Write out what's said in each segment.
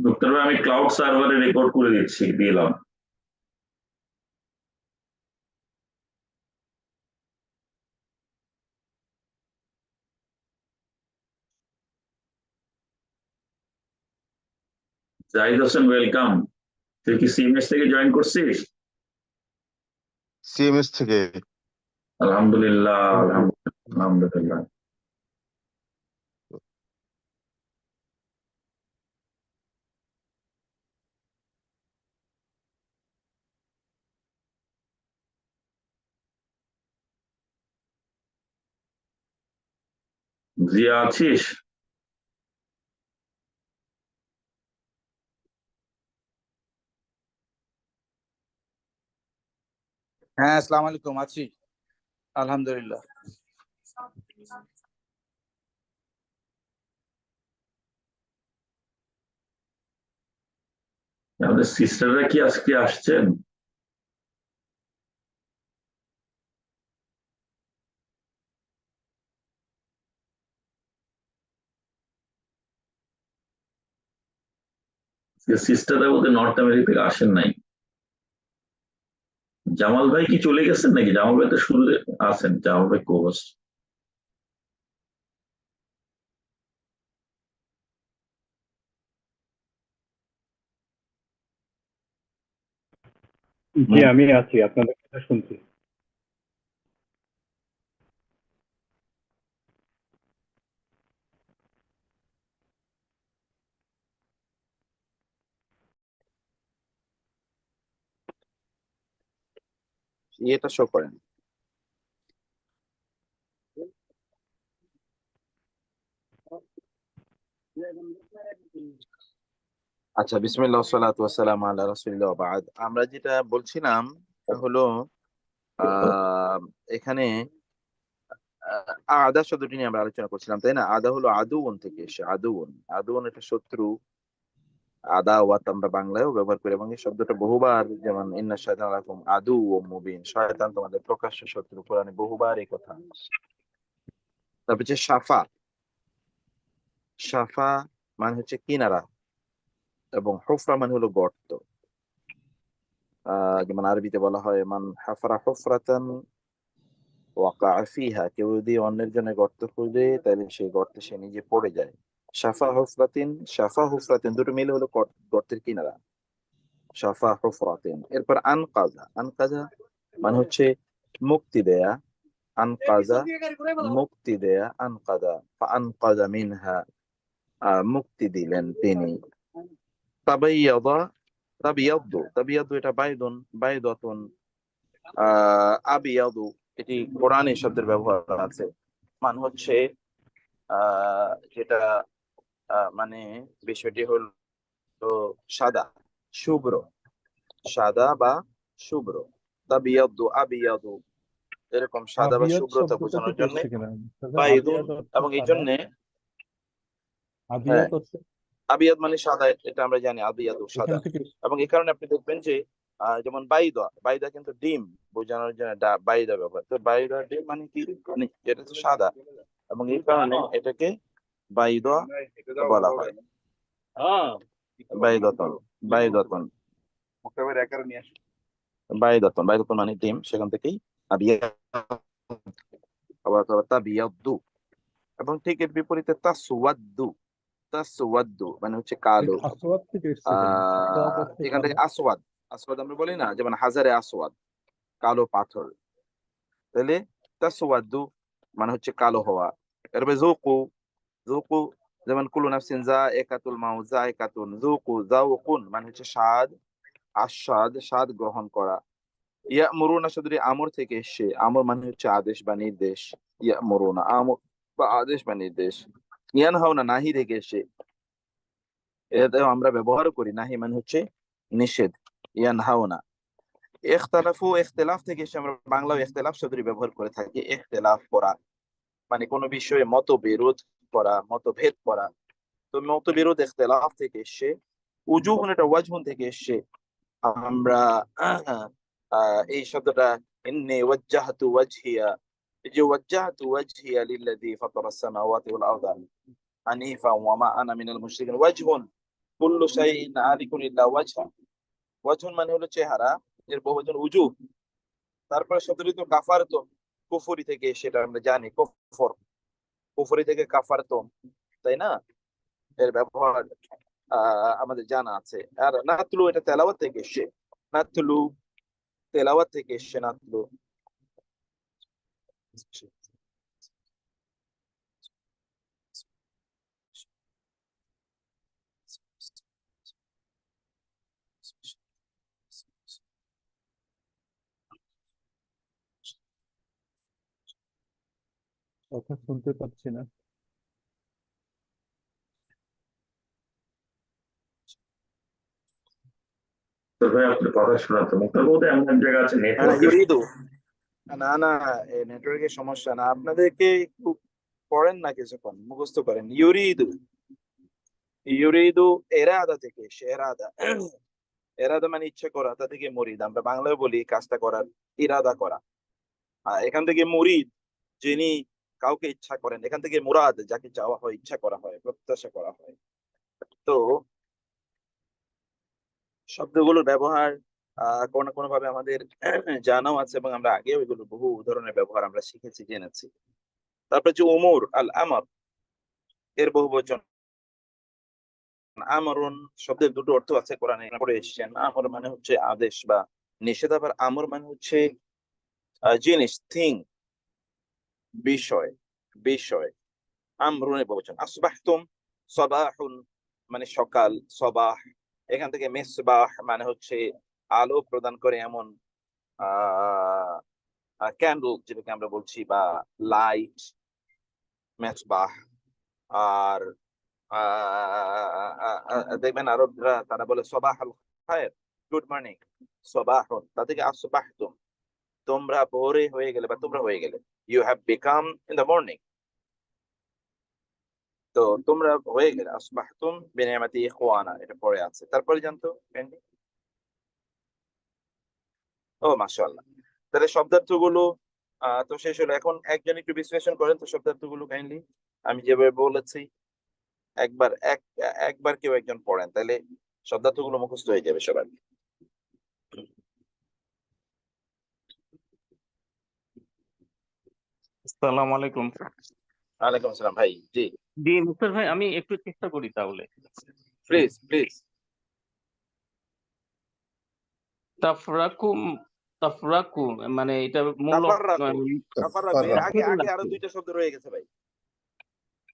Doctor ভাই আমি cloud সার্ভারে রেকর্ড করে দিলাম। জাহিদ হোসেন ওয়েলকাম। তুই কি সিএমএস থেকে জয়েন করছিস? সিএমএস থেকে। আলহামদুলিল্লাহ, আলহামদুলিল্লাহ, আলহামদুলিল্লাহ। জিয়া আছিস? হ্যাঁ, আসসালামু আলাইকুম। আছি, আলহামদুলিল্লাহ। আমাদের সিস্টাররা কি আজকে আসছেন? সিস্টাররা বোধহয় নর্থ আমেরিকা থেকে আসেন নাই। জামাল ভাই কি চলে গেছেন নাকি? জামাল ভাই তো শুরুতে আছেন, জামাল ভাই কোচ। জি, আমি আছি, আপনাদের কথা শুনছি। এটা শো করেন। আচ্ছা, বিসমিল্লাহ ওয়াসসালাতু ওয়াসসালামু আলা রাসূলিল্লাহ ওয়া বা'দ। আমরা যেটা বলছিলাম তা হলো এখানে আদা শব্দটি নিয়ে আমরা আলোচনা করছিলাম, তাই না? আদা হলো আদুউন থেকে এসে, আদুউন। আদুউন এটা শত্রু। আদাওয়াত আমরা বাংলায়ও ব্যবহার করি এবং এই শব্দটা বহুবার, যেমন ইন্না শায়তানা লাকুম আদুউম মুবিন, শয়তান তোমাদের প্রকাশ্য শত্রু, কোরআনে বহুবার এই কথা। তারপর হচ্ছে সাফা। সাফা মানে হচ্ছে কিনারা, এবং হুফরা মানে হলো গর্ত। যেমন আরবিতে বলা হয় মান হাফারা হুফরাতান ওয়াকা ফিহা, কেউ যদি অন্যের জন্য গর্ত খুঁজে তাহলে সেই গর্তে সে নিজে পড়ে যায়। সাফা হুফরাতিন, সাফা হুফরাতিন দুটো মিলে হলো গর্তের কিনারা, সাফা হুফরাতিন। এরপর আনকাজা, আনকাজা মানে হচ্ছে মুক্তি দেয়া। আনকাজা মুক্তি দেয়া, আনকাজা আনকাজা মিনহা, মুক্তি দিলেন তিনি। তাবাইয়াদা, তাবিয়াদ্দু, তাবিয়াদ্দু এটা বাইদুন, বাইদাতুন, আবিয়াদু এটি কোরআনে শব্দের ব্যবহার আছে। মানে হচ্ছে যেটা মানে বিষয়টি হলো সাদা, শুভ্র, সাদা বা শুভ্র। তাবিয়াদ্দু আবিয়াদু, এরকম সাদা বা আবিয়াদ শুভ্রতা শব্দটা বোঝানোর থেকে জন্য এসেছে কিনা? বাইদুন, আবিয়াদ অর্থ এবং এই সাদা, জন্য হ্যাঁ, আবিয়াদ অর্থ আবিয়াদ মানে সাদা, এটা আমরা জানি, আবিয়াদু এখান সাদা। থেকে। এবং এই কারণে আপনি দেখবেন যে যেমন বাইদা, বাইদা কিন্তু ডিম বোঝানোর জন্য বাইদা ব্যবহার। তো বাইদা ডিম মানে কি, মানে যেটা হচ্ছে সাদা, এবং এই কারণে এটাকে বাইদা বলা হয়। বাইদাতন, বাইদাতন, বাইদাতন, বাইদাতন মানে ডিম, সেখান থেকেই আবিয়াদ। আবার তাবিয়াদ্দু, এবং ঠিক এর বিপরীতে তাসওয়াদ্দু, তাসওয়াদ্দু মানে হচ্ছে কালো। আসওয়াদ থেকে এসেছে কিনা? আসওয়াদ অর্থ এখান কালো। থেকে আসওয়াদ, আসওয়াদ আমরা বলি না, যেমন হাজারে আসওয়াদ, কালো পাথর। তাহলে তাসওয়াদ্দু মানে হচ্ছে কালো হওয়া। এরপরে যুকু, যুকু যেমন কুলু নাফসিন যায়কাতুল মাউত, যায়কাতুন, যুকু যাওকুন মানে হচ্ছে স্বাদ, আস্বাদ, স্বাদ গ্রহণ করা। ইয়ামুরুনা শব্দটি আমর থেকে এসে, আমর মানে হচ্ছে আদেশ বা নির্দেশ। ইয়ামুরুনা আমর বা আদেশ বা নির্দেশ। ইয়ানহাউনা নাহি থেকে এসে, এটাও আমরা ব্যবহার করি, নাহি মানে হচ্ছে নিষেধ, ইয়ানহাউনা। ইখতালাফু, ইখতিলাফ থেকে এসে আমরা বাংলায় ইখতিলাফ শব্দটি ব্যবহার করে থাকি, ইখতিলাফ করা মানে কোনো বিষয়ে মতবিরোধ করা, মতভেদ করা। তো মতবিরোধ ইখতিলাফ থেকে এসে। উজুহুন এটা ওয়াজহুন থেকে এসে। আমরা এই শব্দটা ইন্নী ওয়াজ্জাহতু ওয়াজহিয়া, এই যে ওয়াজ্জাহতু ওয়াজহিয়া লিল্লাযী ফাতারাস সামাওয়াতি ওয়াল আরদা হানিফা ওয়া মা আনা মিনাল মুশরিকিন। ওয়াজহুন কুল্লু শাইইন আলিকুন ইল্লা ওয়াজহা। ওয়াজহুন মানে হলো চেহারা, এর বহুবচন উজু। তারপরে শব্দটি তো কাফারতুম, কুফরি থেকে, সেটা আমরা জানি কুফর, কুফরি থেকে কাফারতুম, তাই না? এর ব্যবহার আমাদের জানা আছে। আর নাতলু এটা তেলাওয়াত থেকে এসছে, নাতলু তেলাওয়াত থেকে এসছে, নাতলু। কথা শুনতে পাচ্ছি না। তো ভাই আপনি কথা শোনাতে মুক্তার বোধ এমন এক জায়গা আছে নেটওয়ার্কের ইউরিদু, না না, নেটওয়ার্কের সমস্যা না, আপনাদেরকে একটু পড়েন না, কিছুক্ষণ মুখস্থ করেন। ইউরিদু, ইউরিদু এরাদা থেকে এসছে, এরাদা। এরাদা মানে ইচ্ছা করা, তা থেকে মুরিদ, আমরা বাংলায় বলি কাজটা করার, ইরাদা করা। আর এখান থেকে মুরিদ যিনি কাউকে ইচ্ছা করেন, এখান থেকে মুরাদ যাকে চাওয়া হয়, ইচ্ছা করা হয়, প্রত্যাশা করা হয়। তো শব্দগুলোর ব্যবহার কোনো না কোনো ভাবে আমাদের জানাও আছে, এবং আমরা আগেও এগুলো বহু ধরনের ব্যবহার আমরা শিখেছি, জেনেছি। তারপরে যে উমর, আল আমর, এর বহুবচন আমরুন শব্দের দুটো অর্থ আছে, কোরআনে পড়ে এসেছেন। আমর মানে হচ্ছে আদেশ বা নিষেধ, আবার আমর মানে হচ্ছে জিনিস, থিং, বিষয়, বিষয়। আমরুনের বহুবচন। আসবাহতুম, সবাহুন মানে সকাল, সবাহ। এখান থেকে মিসবাহ মানে হচ্ছে আলো প্রদান করে এমন আহ ক্যান্ডেল যেটাকে আমরা বলছি, বা লাইট, মেসবাহ। আর দেখবেন আরবরা তারা বলে সবাহ আল খায়ের, গুড মর্নিং, সবাহুন। তা থেকে আসবাহতুম, তোমরা ভোরে হয়ে গেলে বা তোমরা হয়ে গেলে, you have become in the morning. তো তোমরা হয়ে গেলে, আসবাহতুম বিনিয়ামাতি ইখওয়ানা, এটা পরে আছে। তারপরে জানতো ক্যান্ডি। ও মাশাআল্লাহ। তাহলে শব্দার্থগুলো তো শেষ হলো। এখন একজন একটু বিশ্লেষণ করেন তো শব্দার্থগুলো কাইন্ডলি, আমি যেভাবে বলেছি। একবার কেউ একজন পড়েন, তাহলে শব্দার্থগুলো মুখস্থ হয়ে যাবে সবার। আসসালামু আলাইকুম। ওয়ালাইকুম আসসালাম ভাই। জি, জি মুক্তার ভাই, আমি একটু চেষ্টা করি তাহলে। Please please. তাফরাকুম, তাফরাকু মানে এটা মূল তাফাররাকু, তাফাররাকু এর আগে আগে আরো তাফরাকু। দুইটা শব্দ রয়ে গেছে ভাই।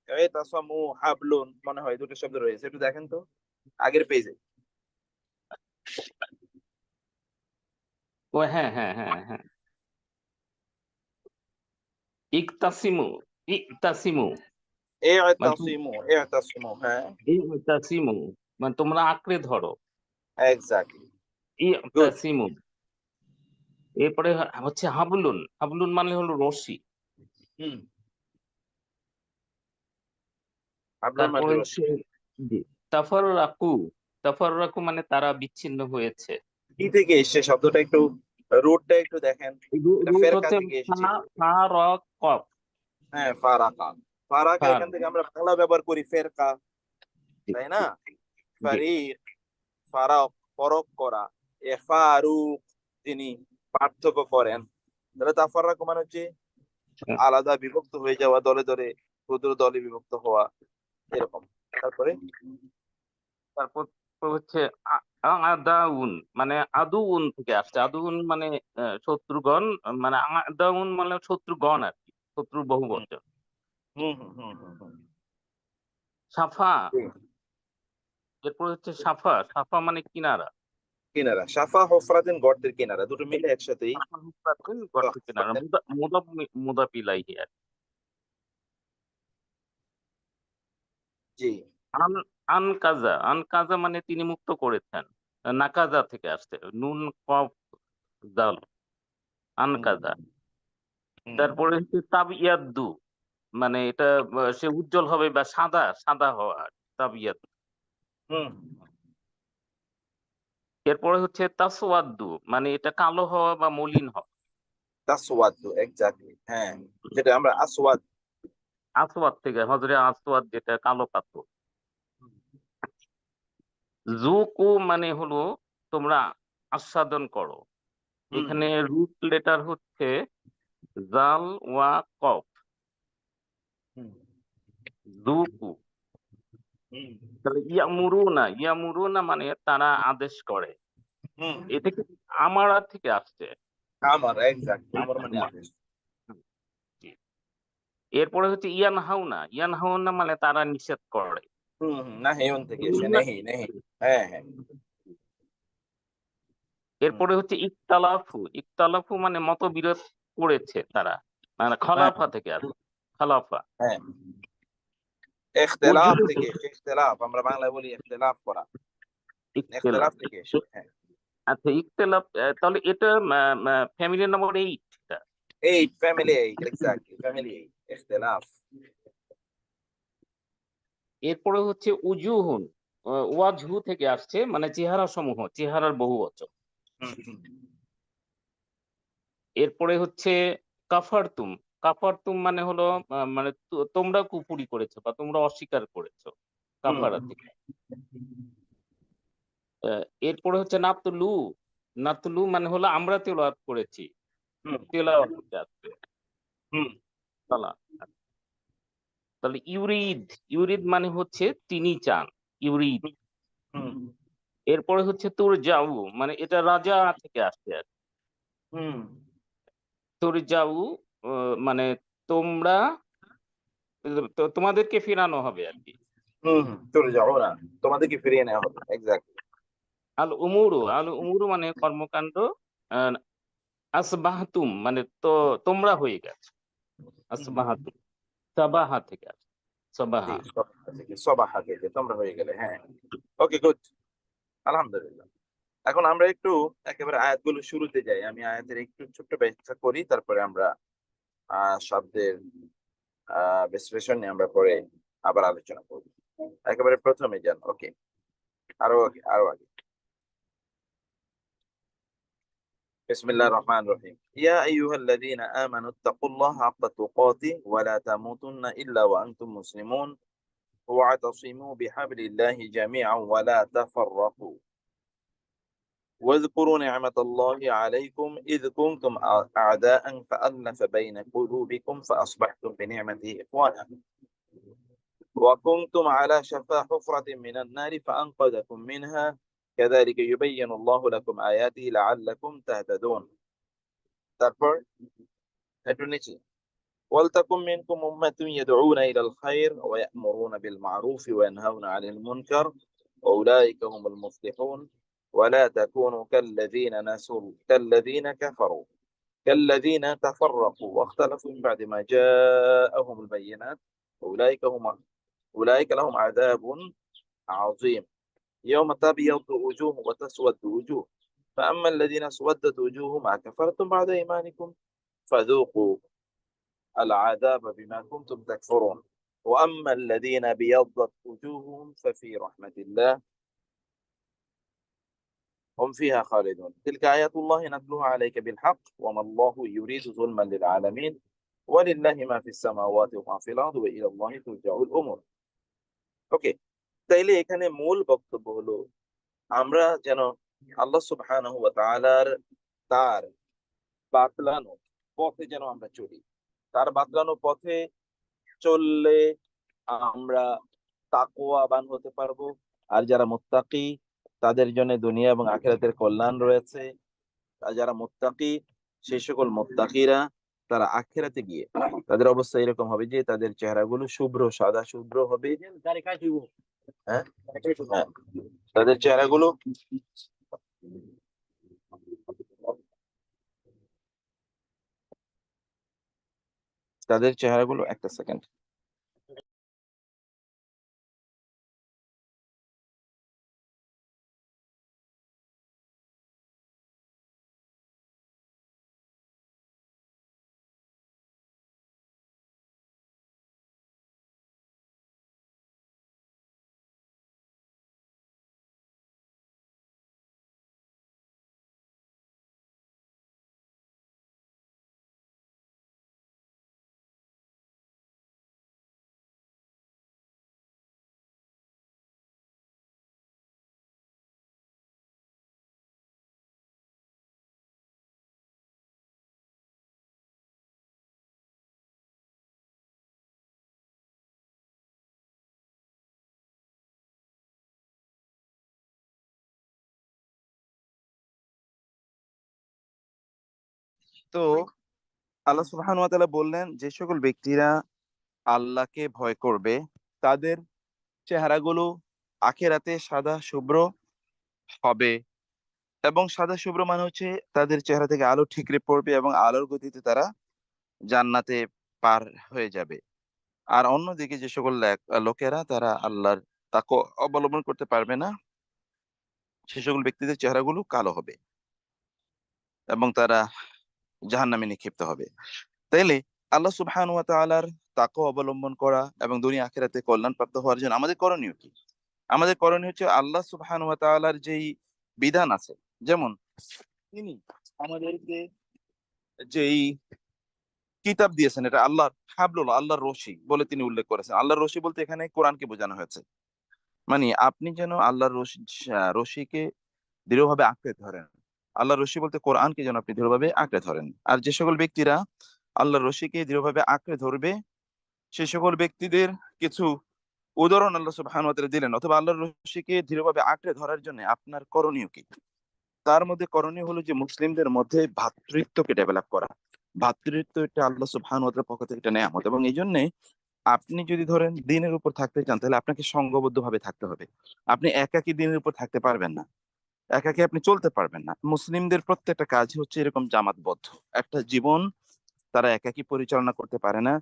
এই তাসামু হাবলুন, মনে হয় দুটো শব্দ রয়েছে, একটু দেখেন তো আগের পেজে। ও হ্যাঁ হ্যাঁ হ্যাঁ হ্যাঁ, ইকতাসিমু, ইকতাসিমু এ মানে তাসিমু, এ তাসিমু, হ্যাঁ ইকতাসিমু মানে তোমরা আঁকড়ে ধরো, এক্স্যাক্টলি, গুড। ইকতাসিমু। এরপরে হচ্ছে হাবলুন, হাবলুন মানে হলো রশি। হুম, আপনার তারপরে মাঝে হচ্ছে রশি। জি, তাফাররাকু, তাফাররাকু মানে তারা বিচ্ছিন্ন হয়েছে। কি থেকে এসছে শব্দটা, একটু রুটটা একটু দেখেন। এটা রুট ফেরকা হচ্ছে থেকে এসছে। ফা র কফ, হ্যাঁ, ফারাকা। ফারাকা ফার, এখান থেকে আমরা বাংলা ব্যবহার করি ফেরকা, জি তাই না? জি। ফারিক, ফারাক, ফরক করা। এ ফারুক, যিনি পার্থক্য করেন। তাহলে তাফাররাক মানে হচ্ছে আলাদা, বিভক্ত হয়ে যাওয়া, দলে দলে, ক্ষুদ্র দলে বিভক্ত হওয়া, এরকম। তারপরে তারপর হচ্ছে আদাউন মানে আদুউন থেকে আসছে, আদুউন মানে শত্রুগণ, মানে আদাউন মানে শত্রুগণ আর কি, শত্রুর হুম বহুবচন। হুম হুম হুম হুম হুম। সাফা, জি। এরপর হচ্ছে সাফা, সাফা মানে কিনারা। কিনারা, সাফা হফরাতিন, গর্তের কিনারা, দুটো মিলে একসাথেই সাফা হুফরাতুন, গর্তের কিনারা, হফরাতিন। মুদাফ ইলাইহি আর কি। জি। আন আন কাজা, আন কাজা মানে তিনি মুক্ত করেছেন, নাকাজা থেকে আসছে, নুন কফ জাল, আন হুম কাজা। হুম তারপরে হচ্ছে তাবিয়াদ্দু মানে এটা সে উজ্জ্বল হবে বা সাদা, সাদা হওয়া, তাবিয়াত। হুম। এরপরে হচ্ছে তাসওয়াদ্দু মানে এটা কালো হওয়া বা মলিন হওয়া। তাসওয়াদ, এক্স্যাক্টলি, হ্যাঁ, যেটা আমরা আসওয়াদ। আসওয়াদ থেকে হজরে আসওয়াদ যেটা কালো পাথর। জুকু মানে হলো তোমরা আস্বাদন করো। হুম এখানে রুট লেটার হচ্ছে জাল ওয়া কফ। হুম জুকু। হুম তাহলে ইয়ামুরুনা মানে তারা আদেশ করে। হুম এটা কি আমারা থেকে আসছে। আমার এক্সাক্ট আমার মানে আমা- আদেশ। জি। এরপরে হচ্ছে ইয়ানহাউনা মানে তারা নিষেধ করে। নাহিউন থেকে এসে নেহি নেহি। হ্যাঁ হ্যাঁ। হুম এরপরে হচ্ছে ইখতালাফু মানে মতবিরোধ করেছে তারা, মানে হ্যাঁ খলাফা থেকে আসে। খলাফা। হ্যাঁ। ইখতিলাফ উজুহু থেকে এসে, ইখতিলাফ আমরা বাংলায় বলি ইখতিলাফ করা। ইখতিলাফ। ইখতিলাফ থেকে এসে, হ্যাঁ। আচ্ছা ইখতিলাফ, তাহলে এটা family number 8। Eight, family eight, exactly family eight, ইখতিলাফ। এরপরে হচ্ছে উজুহুন, ওয়াজহু থেকে আসছে মানে চেহারা সমূহ, চেহারার বহুবচন। হুম হুম এরপরে হচ্ছে কাফারতুম। কাফারতুম মানে হলো মানে তোমরা কুফরি করেছো বা তোমরা অস্বীকার করেছো, হুম কাফারা থেকে। এরপরে হচ্ছে নাতলু। নাতলু মানে হলো আমরা তেলাওয়াত করেছি, হুম তেলাওয়াত থেকে আসছে। হুম তালা। তাহলে ইউরিদ, ইউরিদ মানে হচ্ছে তিনি চান, ইউরিদ। হুম এরপরে হচ্ছে তোর যাও মানে এটা রাজা থেকে আসছে আর কি। হুম তোর যাও মানে তোমরা, তোমাদেরকে ফেরানো হবে আর কি। হুম চলে যাও না, তোমাদেরকে ফিরিয়ে নেওয়া হবে, এক্স্যাক্টলি। আল উমুরু মানে কর্মকাণ্ড। আহ, আসবাহাতুম মানে তো তোমরা হয়ে গেছো। আসবাহাতুম সাবাহা থেকে আসছে, জি, সাবাহা। সবাহা থেকে, সবাহা থেকে তোমরা হয়ে গেলে, হ্যাঁ। ওকে, গুড, আলহামদুলিল্লাহ। এখন আমরা একটু একেবারে আয়াতগুলো শুরুতে যাই। আমি আয়াতের একটু ছোট্ট ব্যাখ্যা করি, তারপরে আমরা শব্দের বিশ্লেষণ নিয়ে আমরা পরে আবার আলোচনা করব। একেবারে প্রথমে যান, ওকে, আরো আগে আরো আগে। بسم الله الرحمن الرحيم. يا أيها الذين آمنوا اتقوا الله حق تقاته ولا تموتن إلا وأنتم مسلمون واعتصموا بحبل الله جميعا ولا تفرقوا واذكروا نعمة الله عليكم إذ كنتم أعداء فألف بين قلوبكم فأصبحتم بنعمته إخوانا وكنتم على شفا حفرة من النار فأنقذكم منها كذلك يبين الله لكم آياته لعلكم تهتدون. তারপর একটু নিচে ولتكن منكم أمة يدعون إلى الخير ويأمرون بالمعروف وينهون عن المنكر وأولئك هم المفلحون ولا تكونوا كالذين كفروا كالذين تفرقوا واختلفوا من بعد ما جاءهم البينات أولئك لهم عذاب عظيم يوم تبيض وجوه وتسود وجوه فأما الذين اسودت وجوههم أكفرتم بعد إيمانكم فذوقوا العذاب بما كنتم تكفرون وأما الذين ابيضت وجوههم ففي رحمة الله هم فيها خالدون تلك آيات الله نتلوها عليك بالحق وما الله يريد ظلما للعالمين ولله ما في السماوات وما في الأرض وإلى الله ترجع الأمور. ওকে, তাইলে এখানে মূল বক্তব্য হলো আমরা যেন আল্লাহ সুবহানাহু ওয়া তাআলার তার বাতলানো পথে যেন আমরা চলি। তার বাতলানো পথে চললে আমরা তাকওয়াবান হতে পারবো। আর যারা মুত্তাকি তাদের জন্য দুনিয়া এবং আখিরাতের কল্যাণ রয়েছে। আর যারা মুত্তাকি, সেই সকল মুত্তাকিরা তারা আখিরাতে গিয়ে তাদের অবস্থা এরকম হবে যে তাদের চেহারাগুলো শুভ্র, সাদা শুভ্র হবে। হ্যাঁ হ্যাঁ, তাদের চেহারাগুলো একটা সেকেন্ড। তো আল্লাহ সুবহানাহু ওয়া তাআলা বললেন যে সকল ব্যক্তিরা আল্লাহকে ভয় করবে তাদের চেহারাগুলো আখিরাতে সাদা শুভ্র হবে। এবং সাদা শুভ্র মানে হচ্ছে তাদের চেহারা থেকে আলো ঠিকরে পড়বে এবং আলোর গতিতে তারা জান্নাতে পার হয়ে যাবে। আর অন্যদিকে যে সকল লোকেরা তারা আল্লাহর তাকওয়া অবলম্বন করতে পারবে না, সে সকল ব্যক্তিদের চেহারাগুলো কালো হবে এবং তারা জাহান্নামে নিক্ষিপ্ত হবে। তাইলে আল্লাহ সুবহানাহু ওয়া তাআলার তাকওয়া অবলম্বন করা এবং দুনিয়া আখিরাতে কল্যাণ প্রাপ্ত হওয়ার জন্য আমাদের করণীয় কি? আমাদের করণীয় হচ্ছে আল্লাহ সুবহানাহু ওয়া তাআলার যেই বিধান আছে, যেমন তিনি আমাদেরকে যেই কিতাব দিয়েছেন, এটা আল্লাহর হাবলুল্লাহ, আল্লাহর রশি বলে তিনি উল্লেখ করেছেন। আল্লাহর রশি বলতে এখানে কোরআনকে বোঝানো হয়েছে। মানে আপনি যেন আল্লাহর রশিকে দৃঢ়ভাবে আঁকড়ে ধরেন। আল্লাহর রশি বলতে কোরআনকে যেন আপনি দৃঢ়ভাবে আঁকড়ে ধরেন। আর যে সকল ব্যক্তিরা আল্লাহর রশিকে দৃঢ়ভাবে আঁকড়ে ধরবে, সে সকল ব্যক্তিদের কিছু উদাহরণ আল্লাহ সুবহানাহু ওয়া তাআলা দিলেন। অথবা আল্লাহর রশিকে দৃঢ়ভাবে আঁকড়ে ধরার জন্য আপনার করণীয় কি? তার মধ্যে করণীয় হলো যে মুসলিমদের মধ্যে ভ্রাতৃত্বকে ডেভেলপ করা। ভ্রাতৃত্ব এটা আল্লাহ সুবহানাহু ওয়া তাআলার পক্ষ থেকে একটা নেয়ামত, এবং এই জন্য আপনি যদি ধরেন দিনের উপর থাকতে চান তাহলে আপনাকে সংঘবদ্ধ ভাবে থাকতে হবে। আপনি একাকী দিনের উপর থাকতে পারবেন না, একাকী আপনি চলতে পারবেন না। মুসলিমদের প্রত্যেকটা কাজ হচ্ছে এরকম জামাতবদ্ধ একটা জীবন, তারা একাকী পরিচালনা করতে পারে না।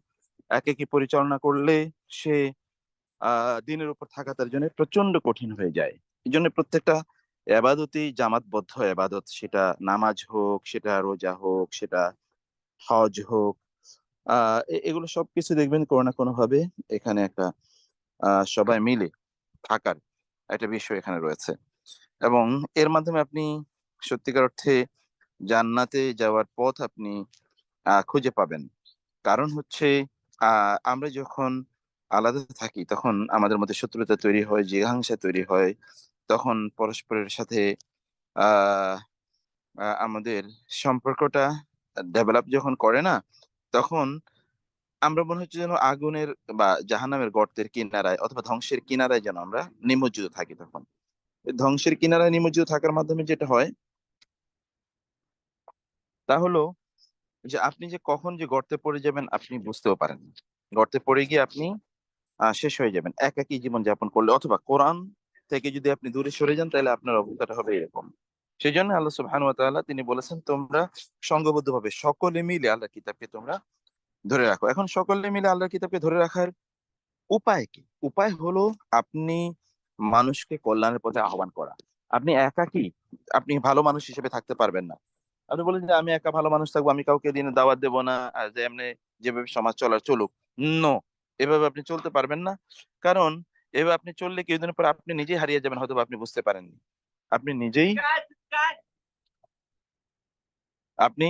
একাকী পরিচালনা করলে সে দিনের উপর থাকা তার জন্য প্রচন্ড কঠিন হয়ে যায়। এই জন্য প্রত্যেকটা এবাদতই জামাতবদ্ধ এবাদত, সেটা নামাজ হোক, সেটা রোজা হোক, সেটা হজ হোক, এগুলো সবকিছু দেখবেন কোনো না কোনো ভাবে এখানে একটা সবাই মিলে থাকার একটা বিষয় এখানে রয়েছে। এবং এর মাধ্যমে আপনি সত্যিকার অর্থে জান্নাতে যাওয়ার পথ আপনি খুঁজে পাবেন। কারণ হচ্ছে আমরা যখন আলাদা থাকি তখন আমাদের মধ্যে শত্রুতা তৈরি হয়, জিঘাংসা তৈরি হয়। তখন পরস্পরের সাথে আহ আমাদের সম্পর্কটা ডেভেলপ যখন করে না, তখন আমরা মনে হচ্ছে যেন আগুনের বা জাহান্নামের গর্তের কিনারায় অথবা ধ্বংসের কিনারায় যেন আমরা নিমজ্জিত থাকি। তখন এই ধ্বংসের কিনারায় নিমজ্জিত থাকার মাধ্যমে যেটা হয় তা হলো যে আপনি যে কখন যে গর্তে পড়ে যাবেন আপনি বুঝতেও পারেন না। গর্তে পড়ে গিয়ে আপনি শেষ হয়ে যাবেন একাকী জীবন যাপন করলে। অথবা কোরআন থেকে যদি আপনি দূরে সরে যান তাহলে আপনার অবস্থাটা হবে এরকম। সেই জন্য আল্লাহ সুবহানাহু ওয়া তাআলা তিনি বলেছেন তোমরা সংঘবদ্ধ ভাবে সকলে মিলে আল্লাহর কিতাবকে তোমরা ধরে রাখো। এখন সকলে মিলে আল্লাহর কিতাবকে ধরে রাখার উপায় কি? উপায় হলো আপনি মানুষকে কল্যাণের পথে আহ্বান করা। আপনি একাকী আপনি ভালো মানুষ হিসেবে থাকতে পারবেন না। আপনি বলেন যে আমি একা ভালো মানুষ থাকবো, আমি কাউকে দিনে দাওয়াত দেবো না, আর যে এমনি যেভাবে সমাজ চলার চলুক। নো, এভাবে আপনি চলতে পারবেন না। কারণ এভাবে আপনি চললে কিছুদিন পর আপনি নিজেই হারিয়ে যাবেন, হয়তো বা আপনি বুঝতে পারেননি। আপনি নিজেই আপনি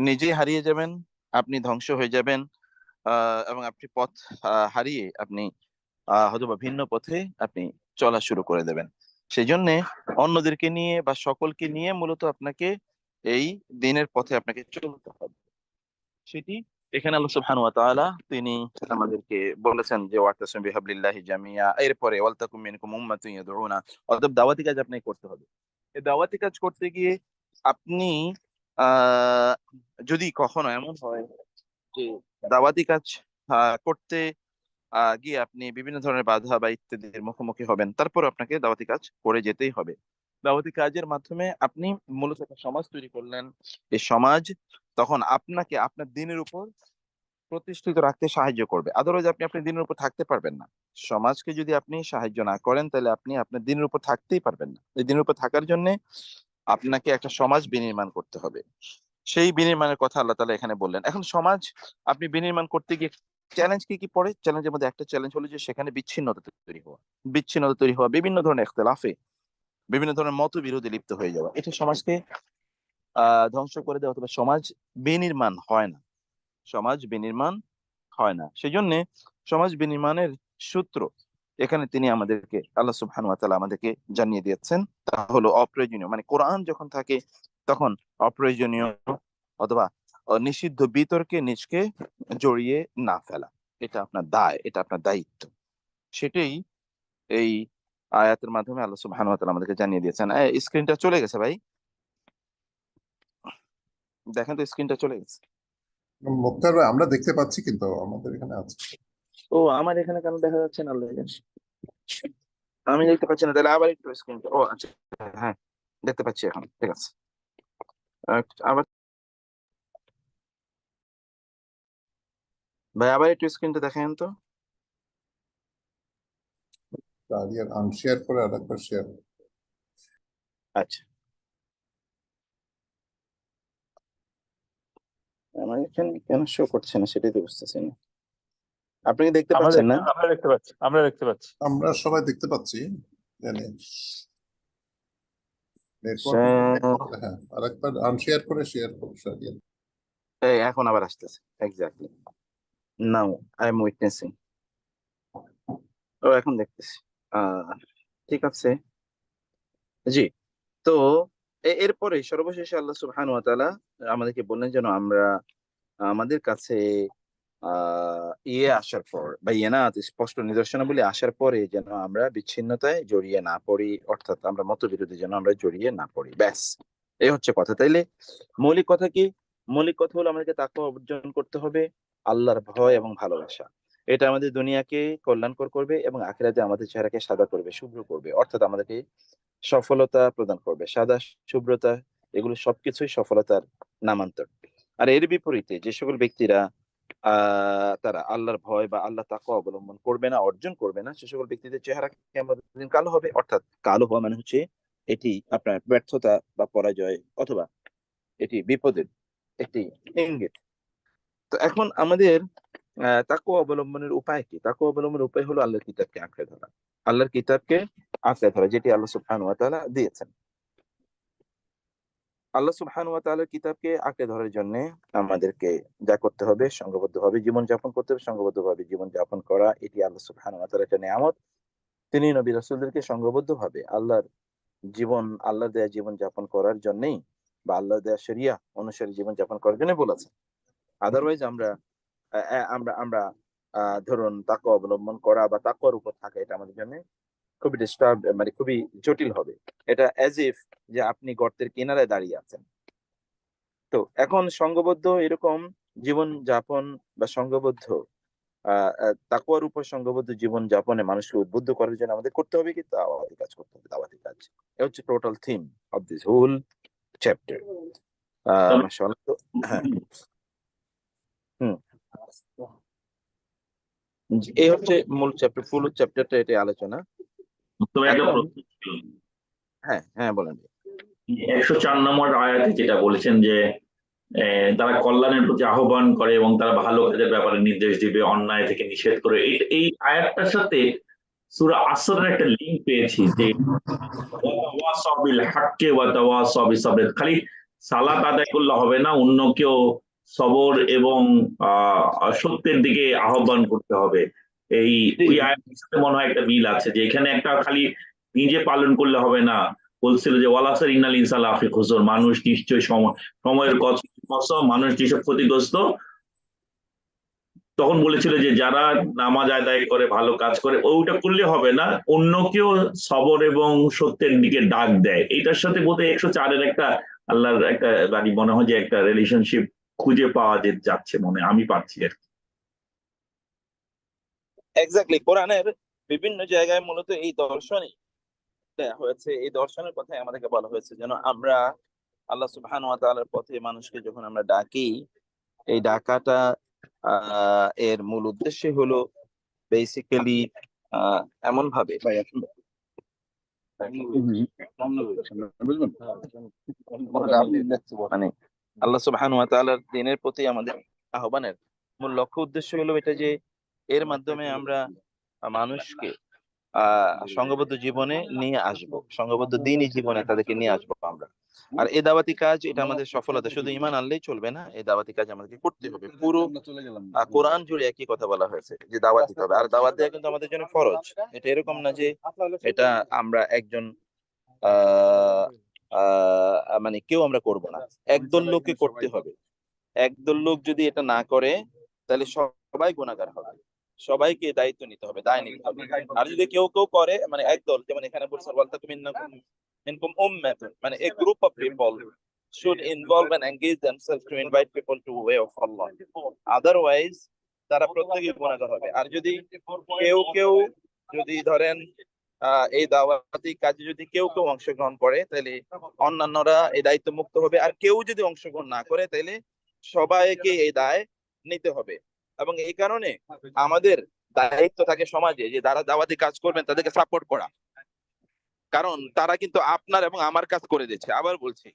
নিজেই হারিয়ে যাবেন, আপনি ধ্বংস হয়ে যাবেন। এবং আপনি পথ হারিয়ে আপনি হয়তো বা ভিন্ন পথে আপনি চলা শুরু করে দেবেন। সেই জন্য অন্যদেরকে নিয়ে বা সকলকে নিয়ে মূলত আপনাকে এই দিনের পথে আপনাকে চলতে হবে। সেটি এখানে আল্লাহ সুবহানাহু ওয়া তাআলা তিনি আমাদেরকে বলেছেন যে ওয়াতাসিমু বিহাবলিল্লাহি জামিয়া, এরপরে ওয়ালতাকুম মিনকুম উম্মাতুন ইয়াদউনা। অর্থাৎ দাওয়াতি কাজ আপনাকে করতে হবে। এই দাওয়াতি কাজ করতে গিয়ে আপনি আহ যদি কখনো এমন হয় যে দাওয়াতি কাজ করতে গিয়ে আপনি বিভিন্ন ধরনের বাধা বা ইত্যাদির মুখোমুখি হবেন, তারপর আপনাকে দাওয়াতি কাজ করে যেতেই হবে। দাওয়াতি কাজের মাধ্যমে আপনি মূলত একটা সমাজ তৈরি করলেন। এই সমাজ তখন আপনাকে আপনার দিনের উপর প্রতিষ্ঠিত রাখতে সাহায্য করবে। আদারওয়াইজ আপনি আপনার দিনের উপর থাকতে পারবেন না। সমাজকে যদি আপনি সাহায্য না করেন তাহলে আপনি আপনার দিনের উপর থাকতেই পারবেন না। এই দিনের উপর থাকার জন্য আপনাকে একটা সমাজ বিনির্মাণ করতে হবে। সেই বিনির্মাণের কথা আল্লাহ তাআলা এখানে বললেন। এখন সমাজ আপনি বিনির্মাণ করতে গিয়ে চ্যালেঞ্জ কি কি পড়ে? চ্যালেঞ্জের মধ্যে একটা চ্যালেঞ্জ হলো যে সেখানে বিচ্ছিন্নতা তৈরি হওয়া, বিভিন্ন ধরনের ইখতিলাফে, বিভিন্ন ধরনের মতবিরোধে লিপ্ত হয়ে যাওয়া, এটা সমাজকে ধ্বংস করে দেওয়া। অথবা সমাজ বিনির্মাণ হয় না, সমাজ বিনির্মাণ হয় না। সেই জন্য সমাজ বিনির্মাণের সূত্র এখানে তিনি আমাদেরকে আল্লাহ সুবহানাহু ওয়া তাআলা আমাদেরকে জানিয়ে দিয়েছেন। তা হলো অপ্রয়োজনীয়, মানে কোরআন যখন থাকে তখন অপ্রয়োজনীয় অথবা নিষিদ্ধ বিতর্কে নিজকে জড়িয়ে না ফেলা। এটা আপনার দায়, এটা আপনার দায়িত্ব। সেটাই এই আয়াতের মাধ্যমে আল্লাহ সুবহানাহু ওয়া তাআলা আমাদেরকে জানিয়ে দিয়েছেন। স্ক্রিনটা চলে গেছে ভাই। দেখেন তো স্ক্রিনটা চলে গেছে। মুক্তার ভাই আমরা দেখতে পাচ্ছি কিন্তু আমাদের এখানে আছে। ও আমার এখানে কেন দেখা যাচ্ছে না আল্লাহ জানে। আমি দেখতে পাচ্ছি না, তাহলে আবার একটু স্ক্রিনটা, ও আচ্ছা, হ্যাঁ দেখতে পাচ্ছি এখন, ঠিক আছে। আবার ভাই আবার একটু স্ক্রিনটা দেখেন তো। আর আনশেয়ার করে আর একবার শেয়ার। আচ্ছা, আমার এখানে কেন শো করছে না সেটাই তো বুঝতেছি না। আপনি কি দেখতে পাচ্ছেন না? আমরা দেখতে পাচ্ছি, আমরা দেখতে পাচ্ছি। আমরা সবাই দেখতে পাচ্ছি জানি। হ্যাঁ আর একবার আনশেয়ার করে শেয়ার করো সারিয়ান। এই এখন আবার আসতেছে, exactly now I am witnessing. ও এখন দেখতেছি। ঠিক আছে, জি। তো এরপরে সর্বশেষে আল্লাহ সুবহানাহু ওয়া তাআলা আমাদেরকে বললেন যেন আমরা আমাদের কাছে আসার পর বা ইয়ানাত স্পষ্ট নিদর্শনাবলী আসার পরে যেন আমরা বিচ্ছিন্নতায় জড়িয়ে না পড়ি, অর্থাৎ আমরা মতবিরোধে যেন আমরা জড়িয়ে না পড়ি, ব্যাস এই হচ্ছে কথা। তাইলে মৌলিক কথা কি? মৌলিক কথা হলো আমাদেরকে তাকওয়া অর্জন করতে হবে, আল্লাহর ভয় এবং ভালোবাসা। এটা আমাদের দুনিয়াকে কল্যাণকর করবে এবং আখিরাতে আমাদের চেহারাকে সাদা করবে, শুভ্র করবে, অর্থাৎ আমাদেরকে সফলতা প্রদান করবে। সাদা, শুভ্রতা, এগুলো সবকিছুই সফলতার নামান্তর। আর এর বিপরীতে যে সকল ব্যক্তিরা তারা আল্লাহর ভয় বা আল্লাহ তাকওয়া অবলম্বন করবে না, অর্জন করবে না, সে সকল ব্যক্তিদের চেহারা কিয়ামতের দিন কালো হবে। অর্থাৎ কালো হওয়া মানে হচ্ছে এটি আপনার ব্যর্থতা বা পরাজয় অথবা এটি বিপদের একটি ইঙ্গিত। তো এখন আমাদের তাকওয়া অবলম্বনের উপায় কি? তাকওয়া অবলম্বনের উপায় হলো আল্লাহর কিতাবকে আঁকড়ে ধরা। আল্লাহর কিতাবকে আঁকড়ে ধরা, যেটি আল্লাহ সুবহানাহু ওয়া তাআলা দিয়েছেন। আল্লাহ সুবহানাহু ওয়া তাআলার কিতাবকে আঁকড়ে ধরার জন্য আমাদেরকে যা করতে হবে, সংঘবদ্ধভাবে জীবন যাপন করতে হবে। সংঘবদ্ধভাবে জীবন যাপন করা এটি আল্লাহ সুবহানাহু ওয়া তাআলার একটা নিয়ামত। তিনি নবী রাসূলদেরকে সংঘবদ্ধভাবে আল্লাহর দেয়া জীবন যাপন করার জন্যই বা আল্লাহর দেয়া শরিয়া অনুসারে জীবন যাপন করার জন্য বলেছেন। আদারওয়াইজ আমরা আমরা আমরা ধরুন তাকওয়া অবলম্বন করা বা তাকওয়ার উপর থাকা, এটা আমাদের জন্য খুবই ডিস্টার্ব, মানে খুবই জটিল হবে। এটা অ্যাজ ইফ যে আপনি গর্তের কিনারায় দাঁড়িয়ে আছেন। তো এখন সংঘবদ্ধ এরকম জীবন যাপন বা সংঘবদ্ধ তাকওয়ার উপর সংঘবদ্ধ জীবন যাপনে মানুষকে উদ্বুদ্ধ করার জন্য আমাদের করতে হবে কি? দাওয়াতি কাজ করতে হবে, দাওয়াতি কাজ। এটা হচ্ছে total theme of this whole chapter. তবে মাশাআল্লাহ। তো হ্যাঁ, হুম, এই হচ্ছে মূল চ্যাপ্টার, ফুল চ্যাপ্টারটা এটা আলোচনা। তবে একটা এখন প্রশ্ন ছিল, হ্যাঁ হ্যাঁ বলেন। 104 নম্বর আয়াতে যেটা বলেছেন যে তারা কল্যাণের প্রতি আহ্বান করে এবং তারা ভালো কাজের ব্যাপারে নির্দেশ দিবে, অন্যায় থেকে নিষেধ করে। এই আয়াতটার সাথে সূরা আসরের একটা লিঙ্ক পেয়েছি যে ওয়াতাওয়াসাউ বিল হাক্কি ওয়াতাওয়াসাউ বিসসবর। খালি সালাত আদায় করলে হবে না, অন্যকেও সবর এবং সত্যের দিকে আহ্বান করতে হবে। ওই আয়াতের সাথে মনে হয় একটা মিল আছে যে এখানে একটা খালি নিজে পালন করলে হবে না, বলছিল যে ওয়ালাসার ইন্নাল ইনসান লাফি খুসর, মানুষ নিশ্চয়ই সময়ের কসম, মানুষ যেসব ক্ষতিগ্রস্ত। তখন বলেছিল যে যারা নামাজ আদায় করে, ভালো কাজ করে, ওইটা করলে হবে না, অন্যকেও সবর এবং সত্যের দিকে ডাক দেয়। এটার সাথে বোধহয় 104-এর একটা আল্লাহর একটা বাড়ি মনে হয় যে একটা রিলেশনশিপ খুঁজে পাওয়া যাচ্ছে, মনে আমি পাচ্ছি আর কি। এক্স্যাক্টলি, কোরআনের বিভিন্ন জায়গায় মূলত এই দর্শনই দেয়া হয়েছে। এই দর্শনের কথাই আমাদেরকে বলা হয়েছে যেন আমরা আল্লাহ সুবহানাহু ওয়া তাআলার পথে মানুষকে যখন আমরা ডাকি, এই ডাকাটা এর মূল উদ্দেশ্য হলো বেসিক্যালি এমন ভাবে মানে আল্লাহ সুবহানাহু ওয়া তাআলার দ্বীনের প্রতি আমাদের আহ্বানের মূল লক্ষ্য উদ্দেশ্য হলো এটা যে এর মাধ্যমে আমরা মানুষকে সংঘবদ্ধ জীবনে নিয়ে আসব, সংঘবদ্ধ দ্বীনি জীবনে তাদেরকে নিয়ে আসবো আমরা। আর এই দাওয়াতি কাজ এটা আমাদের সফলতা, শুধু ঈমান আনলেই চলবে না, এই দাওয়াতি কাজ আমাদেরকে করতে হবে। পুরো কোরআন জুড়ে একই কথা বলা হয়েছে যে দাওয়াত দিতে হবে। আর দাওয়াত দেওয়া কিন্তু আমাদের জন্য ফরজ। এটা এরকম না যে এটা আমরা একজন মানে কেউ আমরা করব না, একদল লোককে করতে হবে। একদল লোক যদি এটা না করে তাহলে সবাই গুনাহগার হবে, সবাইকে দায়িত্ব নিতে হবে, দায় নিতে হবে। আর যদি কেউ কেউ করে, মানে একদল, যেমন এখানে বলছে ওয়ালতাকুম মিনকুম উম্মাতুন, মানে a group of people, should involve and engage themselves to invite people to way of Allah. Otherwise, তারা প্রত্যেকে গুনাহগার হবে। আর যদি কেউ যদি ধরেন এই দাওয়াতি কাজে যদি কেউ অংশগ্রহণ করে, তাহলে অন্যান্যরা এই দায়িত্ব মুক্ত হবে। আর কেউ যদি অংশগ্রহণ না করে, তাহলে সবাইকে এই দায় নিতে হবে। এবং এই কারণে আমাদের দায়িত্ব থাকে সমাজে যে যারা দাওয়াতি কাজ করবেন তাদেরকে সাপোর্ট করা, কারণ তারা কিন্তু আপনার এবং আমার কাজ করে দিচ্ছে। আবার বলছি,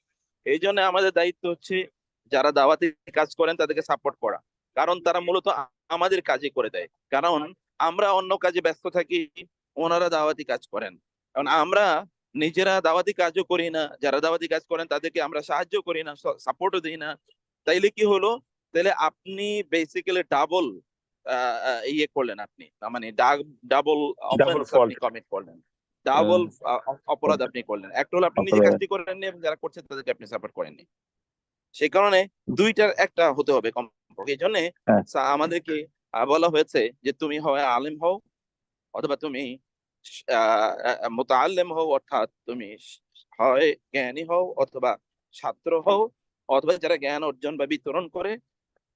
এই জন্য আমাদের দায়িত্ব হচ্ছে যারা দাওয়াতি কাজ করেন তাদেরকে সাপোর্ট করা, কারণ তারা মূলত আমাদের কাজই করে দেয়। কারণ আমরা অন্য কাজে ব্যস্ত থাকি, ওনারা দাওয়াতি কাজ করেন। কারণ আমরা নিজেরা দাওয়াতি কাজও করি না, যারা দাওয়াতি কাজ করেন তাদেরকে আমরা সাহায্য করি না, সাপোর্টও দিই না। তাইলে কি হলো? তাহলে আপনি বেসিক্যালি ডাবল ইয়ে করলেন, আপনি মানে ডাবল অফেন্স আপনি কমিট করলেন, ডাবল অপরাধ আপনি করলেন। একটা হলো আপনি নিজে কাজটি করেননি এবং যারা করছেন তাদেরকে আপনি সাপোর্ট করেননি। সেই কারণে দুইটার একটা হতে হবে কমপক্ষে। এই জন্য আমাদেরকে বলা হয়েছে যে তুমি হয় আলেম হও অথবা তুমি মুতাআল্লিম হও, অর্থাৎ তুমি হয় জ্ঞানী হও অথবা ছাত্র হও, অথবা যারা জ্ঞান অর্জন বা বিতরণ করে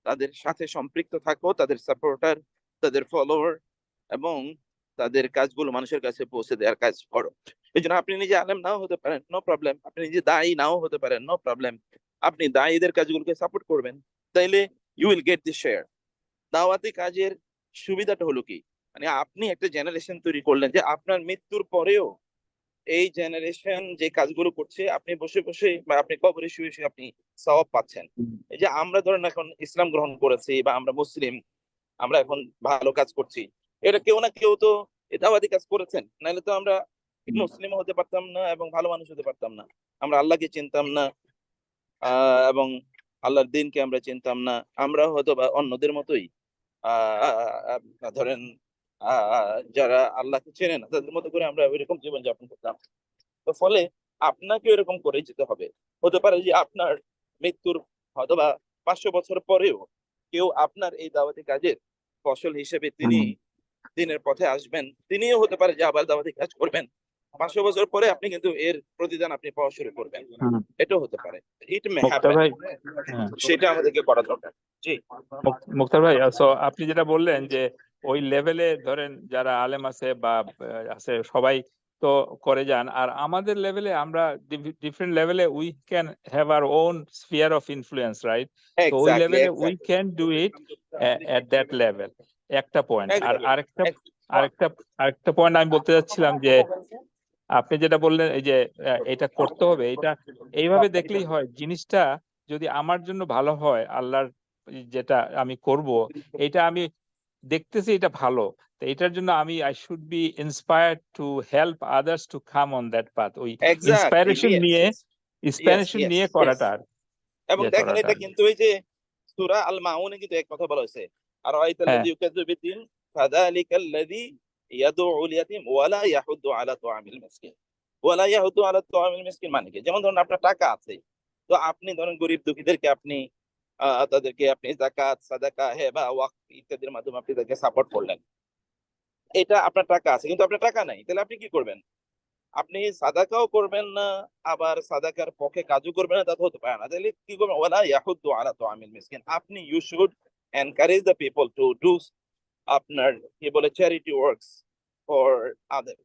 তাদের সাথে সম্পৃক্ত থাকো, তাদের সাপোর্টার, তাদের ফলোয়ার, এবং তাদের কাজগুলো মানুষের কাছে পৌঁছে দেওয়ার কাজ করো। এই জন্য আপনি নিজে আলেম নাও হতে পারেন, নো প্রবলেম। আপনি নিজে দায়ী নাও হতে পারেন, নো প্রবলেম। আপনি দায়ীদের কাজগুলোকে সাপোর্ট করবেন, তাইলে you will get the share. দাওয়াতি কাজের সুবিধাটা হলো কি, মানে আপনি একটা জেনারেশন তৈরি করলেন যে আপনার মৃত্যুর পরেও এই জেনারেশন যে কাজগুলো করছে, আপনি বসে বসে বা আপনি কবরে শুয়ে শুয়ে আপনি সওয়াব পাচ্ছেন। এই যে আমরা ধরেন এখন ইসলাম গ্রহণ করেছি বা আমরা মুসলিম, আমরা এখন ভালো কাজ করছি, এটা কেউ না কেউ তো দাওয়াতি কাজ করেছেন, নাহলে তো আমরা মুসলিম হতে পারতাম না এবং ভালো মানুষ হতে পারতাম না। আমরা আল্লাহকে চিনতাম না এবং আল্লাহর দিনকে আমরা চিনতাম না। আমরা হয়তো বা অন্যদের মতোই ধরেন যারা আল্লাহকে চেনে না তাদের মতো করে আমরা ওইরকম জীবনযাপন করতাম। তো ফলে আপনাকে এরকম করে যেতে হবে। হতে পারে যে আপনার মৃত্যুর হয়তোবা 500 বছর পরেও কেউ আপনার এই দাওয়াতি কাজের ফসল হিসেবে তিনি দিনের পথে আসবেন, তিনিও হতে পারে যে আবার দাওয়াতি কাজ করবেন। 500 বছর পরে আপনি কিন্তু এর প্রতিদান আপনি পাওয়া শুরু করবেন, এটাও হতে পারে। ইট মে হ্যাপেন, সেটা আমাদেরকে করা দরকার। জি মুক্তার ভাই, সো আপনি যেটা বললেন যে ওই লেভেলে ধরেন যারা আলেম আছে বা আছে সবাই তো করে যান, আর আমাদের লেভেলে আমরা ডিফারেন্ট লেভেলে we can have our own sphere of influence, right? তো ওই লেভেলে we can do it at that level. একটা পয়েন্ট। আর আরেকটা পয়েন্ট আমি বলতে চাচ্ছিলাম যে আপনি যেটা বললেন এই যে এটা করতে হবে, এটা এইভাবে দেখলেই হয়। জিনিসটা যদি আমার জন্য ভালো হয়, আল্লাহর যেটা আমি করব এটা আমি দেখতেছি এটা ভালো, তো এটার জন্য আমি I should be inspired to help others to come on that path. ওই ইন্সপায়ারেশন নিয়ে করাটা। এবং দেখেন এটা কিন্তু এই যে সূরা আল মাউনে কিন্তু এক কথা বলা হয়েছে, আর আয়াতুল্লাযী ইউকাযযিবু বিদ্দিন ফাযালিকাল্লাযী ইয়াদউল ইয়াতীম ওয়ালা ইয়াহুদ্দু আলা তুআমিল মিসকিন। ওয়ালা ইয়াহুদ্দু আলা তুআমিল মিসকিন মানে কি? যেমন ধরুন আপনার টাকা আছে, তো আপনি ধরেন গরিব দুঃখীদেরকে আপনি তাদেরকে আপনি যাকাত, সাদাকা, হেবা, ওয়াকফ ইত্যাদির মাধ্যমে আপনি তাদেরকে সাপোর্ট করলেন। এটা আপনার টাকা আছে, কিন্তু আপনার টাকা নাই, তাহলে আপনি কি করবেন? আপনি সাদাকাও করবেন না, আবার সাদাকার পক্ষে কাজও করবেন না, তা হতে পারে না। তাহলে কি করবেন? ওয়ালা ইয়াহুদ্দু আলা তুআমিল মিসকিন। আপনি you should encourage the people to do আপনার কি বলে চ্যারিটি ওয়ার্কস ফর আদার,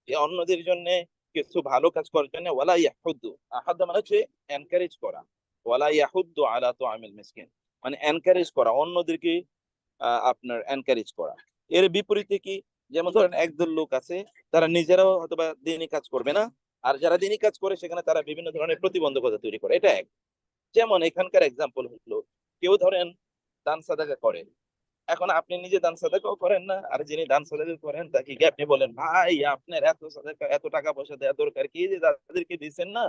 যে অন্যদের জন্য কিছু ভালো কাজ করার জন্য। ওয়ালা ইয়াহুদ্দু, আহাদা মানে হচ্ছে এনকারেজ করা, ওয়ালা ইয়াহুদ্দু আলা তুআমিল মিসকিন মানে এনকারেজ করা, অন্যদেরকে আপনার এনকারেজ করা। এর বিপরীতে কি? যেমন ধরেন একদল লোক আছে তারা নিজেরাও হয়তোবা দিনী কাজ করবে না, আর যারা দিনী কাজ করে সেখানে তারা বিভিন্ন ধরনের প্রতিবন্ধকতা তৈরি করে। এটা এক। যেমন এখানকার এক্সাম্পল হলো, কেউ ধরেন দান সাদাকা করে, এখন আপনি নিজে দান সাদাকাও করেন না, আর যিনি দান সাদাকা করেন তাকে কি আপনি বলেন ভাই আপনার এত সাদাকা এত টাকা পয়সা দেওয়া দরকার কি, যে তাদেরকে দিয়েছেন না,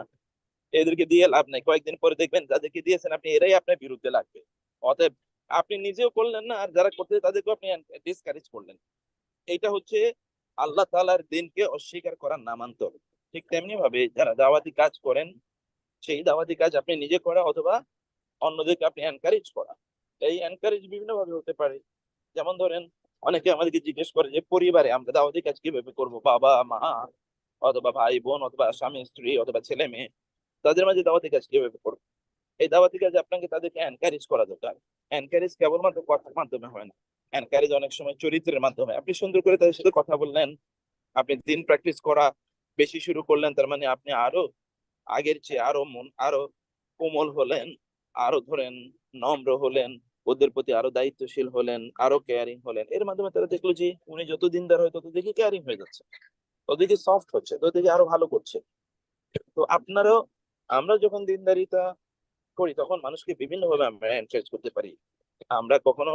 এদেরকে দিয়ে লাভ নাই। কয়েকদিন পরে দেখবেন যাদেরকে দিয়েছেন আপনি এরাই আপনার বিরুদ্ধে লাগবে। অতএব আপনি নিজেও করলেন না, আর যারা করতে তাদেরকে আপনি ডিসকারেজ করলেন। এটা হচ্ছে আল্লাহ তাআলার দিনকে অস্বীকার করার নামান্তর। ঠিক তেমনি ভাবে যারা দাওয়াতি কাজ করেন, সেই দাওয়াতি কাজ আপনি নিজে করা অথবা অন্যদেরকে আপনি এনকারেজ করা। এই এনকারেজ বিভিন্ন ভাবে হতে পারে। যেমন ধরেন অনেকে আমাদেরকে জিজ্ঞেস করে যে পরিবারে আমরা দাওয়াতি কাজ কিভাবে করবো, বাবা মা অথবা ভাই বোন অথবা স্বামী স্ত্রী অথবা ছেলে মেয়ে, তাদের মাঝে দাওয়াতি কাজ কিভাবে করবো? এই দাওয়াতি কাজে আপনাকে তাদেরকে এনকারেজ করা দরকার। এনকারেজ কেবলমাত্র কথার মাধ্যমে হয় না, এনকারেজ অনেক সময় চরিত্রের মাধ্যমে। আপনি সুন্দর করে তাদের সাথে কথা বললেন, আপনি দিন প্র্যাকটিস করা বেশি শুরু করলেন, তার মানে আপনি আরো আগের চেয়ে আরো কোমল হলেন, আরো ধরেন নম্র হলেন, ওদের প্রতি আরো দায়িত্বশীল হলেন, আরো কেয়ারিং হলেন। এর মাধ্যমে তারা দেখলো যে উনি যত দিনদার হয় তত দেখে কেয়ারিং হয়ে যাচ্ছে, তত দেখে সফট হচ্ছে, তত দেখে আরো ভালো করছে। তো আপনারও, আমরা যখন দিনদারিতা করি তখন মানুষকে বিভিন্ন ভাবে আমরা এনকারেজ করতে পারি। আমরা কখনো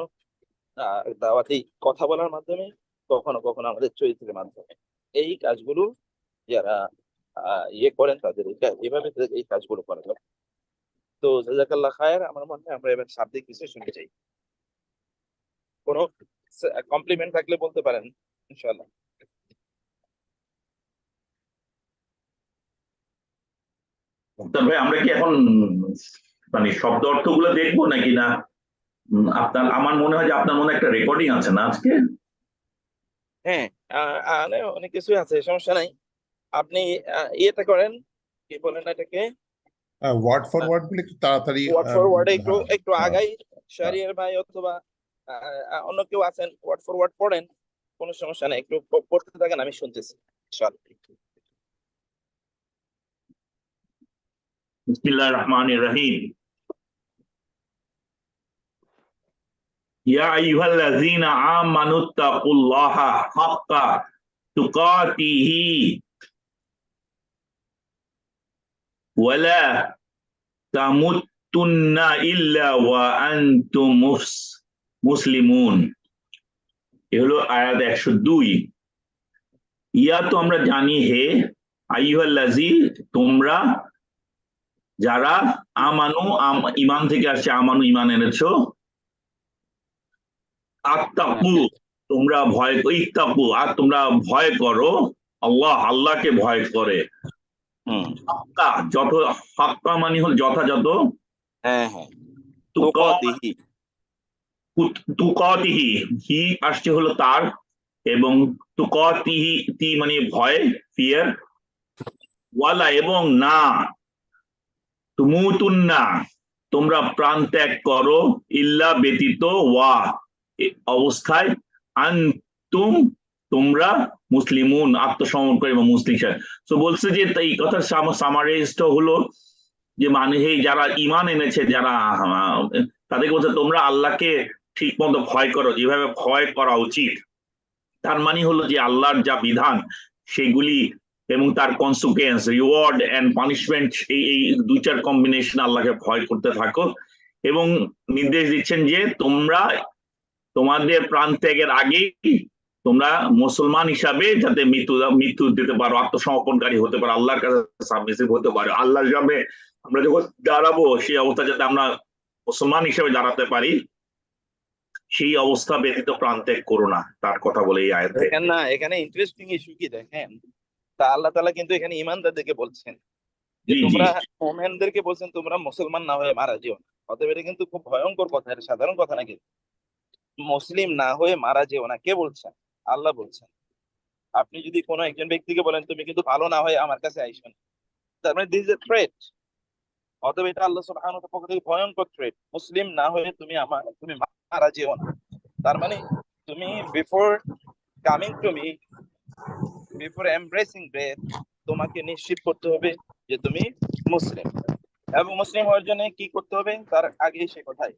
দাওয়াতি কথা বলার মাধ্যমে, কখনো কখনো আমাদের চরিত্রের মাধ্যমে। এই কাজগুলো যারা ইয়ে করেন তাদের এভাবে তাদের এই কাজগুলো করা যাবে। তো জাযাকাল্লাহ খায়ের। আমার মনে হয় আমরা এবার শাব্দিক বিশ্লেষণ শুনতে চাই। কোনো কমপ্লিমেন্ট থাকলে বলতে পারেন ইনশাআল্লাহ। মুক্তার ভাই, আমরা কি এখন মানে শব্দ অর্থগুলো দেখবো নাকি না? আপনার, আমার মনে হয় যে আপনার মনে হয় একটা রেকর্ডিং আছে না আজকে? হ্যাঁ, অনেক কিছুই আছে, সমস্যা নাই। আপনি ইয়েটা করেন, কি বলেন এটাকে, ওয়ার্ড ফর ওয়ার্ড গুলো একটু তাড়াতাড়ি ওয়ার্ড ফর ওয়ার্ড একটু হ্যাঁ, একটু হ্যাঁ, আগাই। হ্যাঁ। শাহরিয়ার ভাই অথবা অন্য কেউ আছেন, ওয়ার্ড ফর ওয়ার্ড পড়েন, কোনো সমস্যা নেই। একটু পড়তে থাকেন, আমি শুনতেছি ইনশাআল্লাহ। বিসমিল্লাহির রহমানির রহিম। ইয়া আইয়ুহাল্লাযীনা আমানুত্তাকুল্লাহা হাক্কা তুকাতিহি ওয়ালা তামুতুন্না ইল্লা ওয়া আনতুম মুসলিমুন। এ হলো আয়াত 102। ইয়া তো আমরা জানি, হে আইয়ুহাল্লাযী, তোমরা যারা আমানু, ইমান থেকে আসছে, আমানু ইমান এনেছো, আত্তাকু তোমরা ভয়, ইত্তাকু আর তোমরা ভয় করো, আল্লাহকে ভয় করে। হাক্কা, যত, হাক্কা মানে হল যথাযথ, হ্যাঁ হ্যাঁ, তুকাতিহি, তুকাতিহি, হি আসছে হলো তার, এবং তুকাতিহি তি মানে ভয়, ফিয়ার, ওয়ালা এবং না, তুমুতুন্না তোমরা প্রাণ ত্যাগ করো, ইল্লা ব্যতীত, ওয়া অবস্থায়, আনতুম তোমরা মুসলিমুন আত্মসমর্পণ এবং মুসলিম। তো বলছে যে এই কথার সামারাইজটা হলো যে মানে যারা ঈমান এনেছে, যারা তাদেরকে বলছে তোমরা আল্লাহকে ঠিক মতো ভয় করো, যেভাবে ভয় করা উচিত। তার মানে হলো যে আল্লাহর যা বিধান সেগুলি এবং তার কনসিকুয়েন্স, রিওয়ার্ড এন্ড পানিশমেন্ট, এই দুইটার কম্বিনেশন আল্লাহকে ভয় করতে থাকো। এবং নির্দেশ দিচ্ছেন যে তোমরা তোমাদের প্রাণ ত্যাগের আগেই তোমরা মুসলমান হিসাবে যাতে মৃত্যু দিতে পারো, আত্মসমর্পণকারী হতে পারো, আল্লাহর কাছে সাবমিসিভ হতে পারো। আল্লাহ হিসাবে আমরা যখন দাঁড়াবো সেই অবস্থা যাতে আমরা মুসলমান হিসাবে দাঁড়াতে পারি, সেই অবস্থা ব্যতীত প্রাণ ত্যাগ করো না, তার কথা বলে এই আয়াতে। দেখেন না, এখানে ইন্টারেস্টিং ইস্যু কি দেখেন, তা আল্লাহ তাআলা কিন্তু এখানে ঈমানদারদেরকে বলছেন যে জি জি, তোমরা মুমিনদেরকে বলছেন তোমরা মুসলমান না হয়ে মারা যেও না। অতএব এটা কিন্তু খুব ভয়ঙ্কর কথা, এটা সাধারণ কথা নাকি। মুসলিম না হয়ে মারা যেও না, কে বলছেন? আল্লাহ বলছেন। আপনি যদি কোনো একজন ব্যক্তিকে বলেন তুমি কিন্তু ভালো না হয়ে আমার কাছে আইসো না, তার মানে দিস ইজ এ থ্রেট। অতএব এটা আল্লাহ সুবহানাহু ওয়া তাআলার পক্ষ থেকে ভয়ঙ্কর থ্রেট। মুসলিম না হয়ে তুমি মারা যেও না, তার মানে তুমি before coming to me, before embarrassing death, তোমাকে নিশ্চিত করতে হবে যে তুমি মুসলিম। এবং মুসলিম হওয়ার জন্য কি করতে হবে, তার আগে সে কথাই,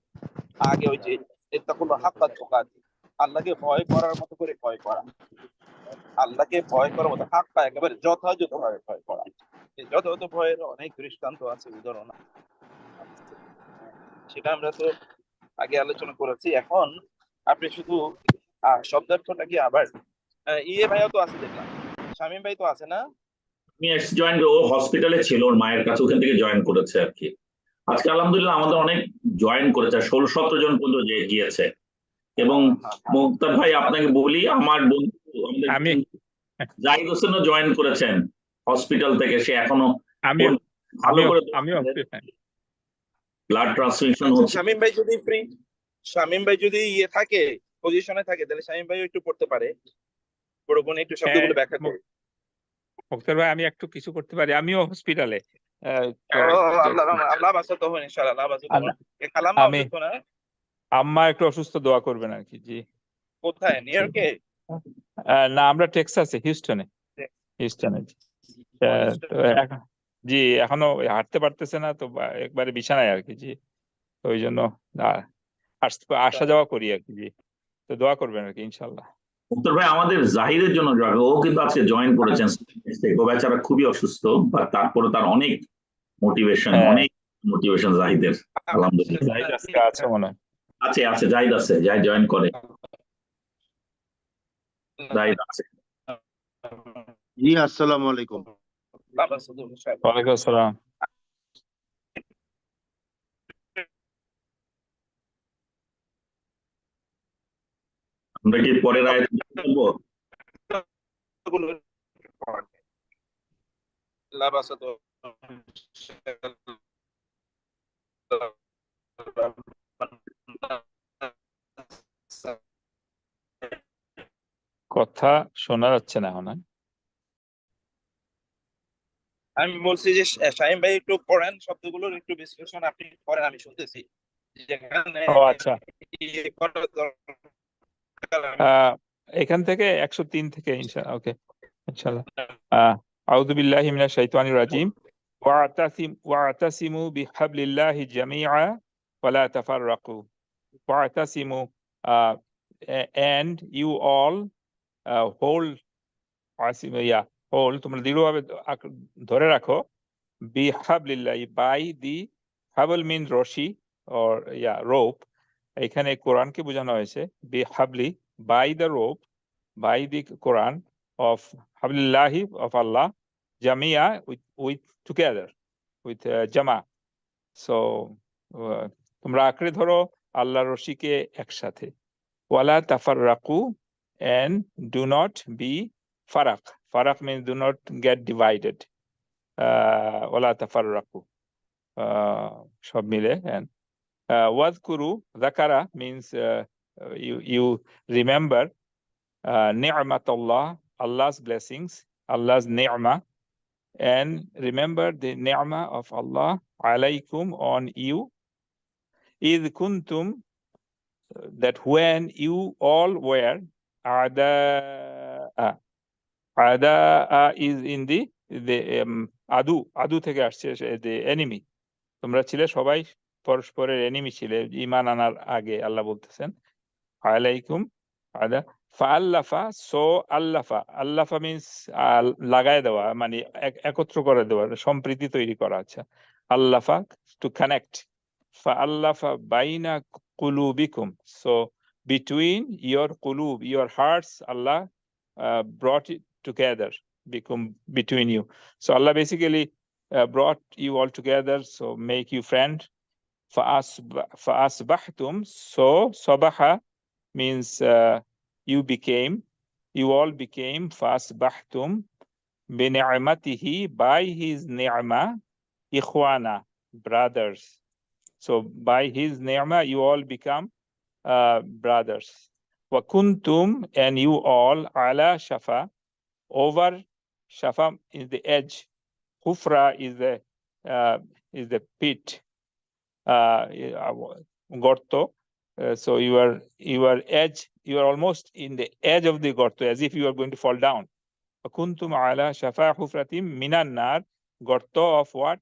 আগে ওই যে ইত্তাকুল্লাহ হাক্কা তুকাতি, আল্লাহকে ভয় করার মতো করে ভয় করা, আল্লাহকে ভয় করার মতো হাক্কা, একেবারে যথাযথভাবে ভয় করা। এই যথাযথ ভয়ের অনেক দৃষ্টান্ত আছে, উদাহরণ আছে। সেটা আমরা তো আগে আলোচনা করেছি। এখন আপনি শুধু শব্দার্থটা কি আবার ইয়ে ভাইও তো আছে দেখলাম, শামীম ভাই তো আছে না? জয়েন, ও হসপিটালে ছিল, ওর মায়ের কাছে, ওখান থেকে জয়েন করেছে আর কি। আজকে আলহামদুলিল্লাহ আমাদের অনেক জয়েন করেছে, 16-17 জন পর্যন্ত গিয়েছে। এবং মুক্তার ভাই আপনাকে বলি, আমার বন্ধু আমি জাহিদ হোসেনও জয়েন করেছেন হসপিটাল থেকে, সে এখনো আমিও ভালো করে আমিও ব্লাড ট্রান্সফিউশন হচ্ছে। শামীম ভাই যদি ফ্রি, শামীম ভাই যদি ইয়ে থাকে, পজিশনে থাকে, তাহলে শামীম ভাই একটু পড়তে পারে, পড়বো একটু শব্দগুলো ব্যাখ্যা করে। মুক্তার ভাই, আমি একটু কিছু করতে পারি, আমিও হসপিটালে। আল্লাহ বাসাতো হন ইনশাআল্লাহ, আল্লাহ বাসাতো হন। এ কালাম আমি দেখো না আম্মা একটু অসুস্থ, দোয়া করবেন আর কি। জি কোথায়, নিউ ইয়র্কে? না, আমরা টেক্সাসে, হিউস্টনে। হিউস্টনে জি। তো জি এখনো হাঁটতে পারতেছে না তো, একবারে বিছানায় আর কি। জি, তো ওই জন্য আসা যাওয়া করি আর কি। জি, তো দোয়া করবেন আর কি ইনশাল্লাহ। উত্তর ভাই, আমাদের জাহিদের জন্য দোয়া করবেন। ও কিন্তু আজকে জয়েন করেছেন, ও বেচারা খুবই অসুস্থ, বা তারপরে তার অনেক হ্যাঁ, মোটিভেশন জাহিদের। আলহামদুলিল্লাহ। জাহিদ আজকে আছে মনে হয়। আছে জাহিদ আছে, জাহিদ জয়েন করে, জাহিদ আছে। জি, আসসালামু আলাইকুম। আল্লাহ বাসাতো হন ইনশাআল্লাহ। ওয়ালাইকুম আসসালাম। আমরা কি পরের আয়াত বলবো? আল্লাহ বাসাতো হন ইনশাআল্লাহ। কথা শোনা যাচ্ছে না এখন। আমি বলছি যে শাহিম ভাই একটু পড়েন, শব্দগুলোর একটু বিশ্লেষণ আপনি করেন, আমি শুনতেছি যেখানে ও আচ্ছা, ইয়ে করার দরকার এখান থেকে 103 থেকে ইনশাআল্লাহ। ওকে ইনশাআল্লাহ। আউযু বিল্লাহি মিনাশ শাইতানির রাজিম। ওয়া'তাসিমু বিহাবলিল্লাহি জামিআ ওয়া লা তাফাররাকু। ওয়া'তাসিমু, and you all hold, hold, তোমরা দৃঢ়ভাবে ধরে রাখো, বিহাবলিল্লাহি, by the, হাবল means রশি or rope। এখানে কোরআনকে বোঝানো হয়েছে বিহাবলি, by the rope, by the Quran of হাবলিল্লাহি, of Allah, Jamia, with together, with জামা। সো তোমরা আঁকড়ে ধরো আল্লাহর রশিকে একসাথে। ওয়ালা তাফাররাকু, and do not be ফারাক। ফারাক means do not get divided। ওয়ালা তাফাররাকু, সব মিলে। and ওয়াজকুরু, যাকারা means you remember নি'মাতাল্লাহ, Allah's blessings, Allah's ni'mah, and remember the ni'mah of Allah alaykum, on you, إذ kuntum, that when you all were, a'da'a, a'da'a is in the adu থেকে আসছে, the enemy। তোমরা ছিলে সবাই পরস্পরের enemy ছিলে ঈমান আনার আগে, আল্লাহ বলতেছেন। আলাইকুম আদা ফাআল্লাফা, সো আল্লাফা মিন্স লাগায় দেওয়া, মানে একত্র করে দেওয়া, সম্প্রীতি তৈরি করা। আচ্ছা, আল্লাফা, টু কানেক্ট। ফাআল্লাফা বাইনা কুলুবিকুম, so between your qulub, your hearts, Allah brought it together, between you. So Allah basically brought you all together, so make you friend. فأصبحتم, so sabaha means you all became, فأصبحتم بنعمته, by his ni'mah, ikhwana, brothers. So by his ni'mah you all become brothers. وَكُنْتُمْ, and you all, ala shafa, over, shafa is the edge, hufra is the pit, gorto. So you are edge, you are almost in the edge of the gorto, as if you are going to fall down. وَكُنْتُمْ ala shafa hufratim minan nar, gorto of what?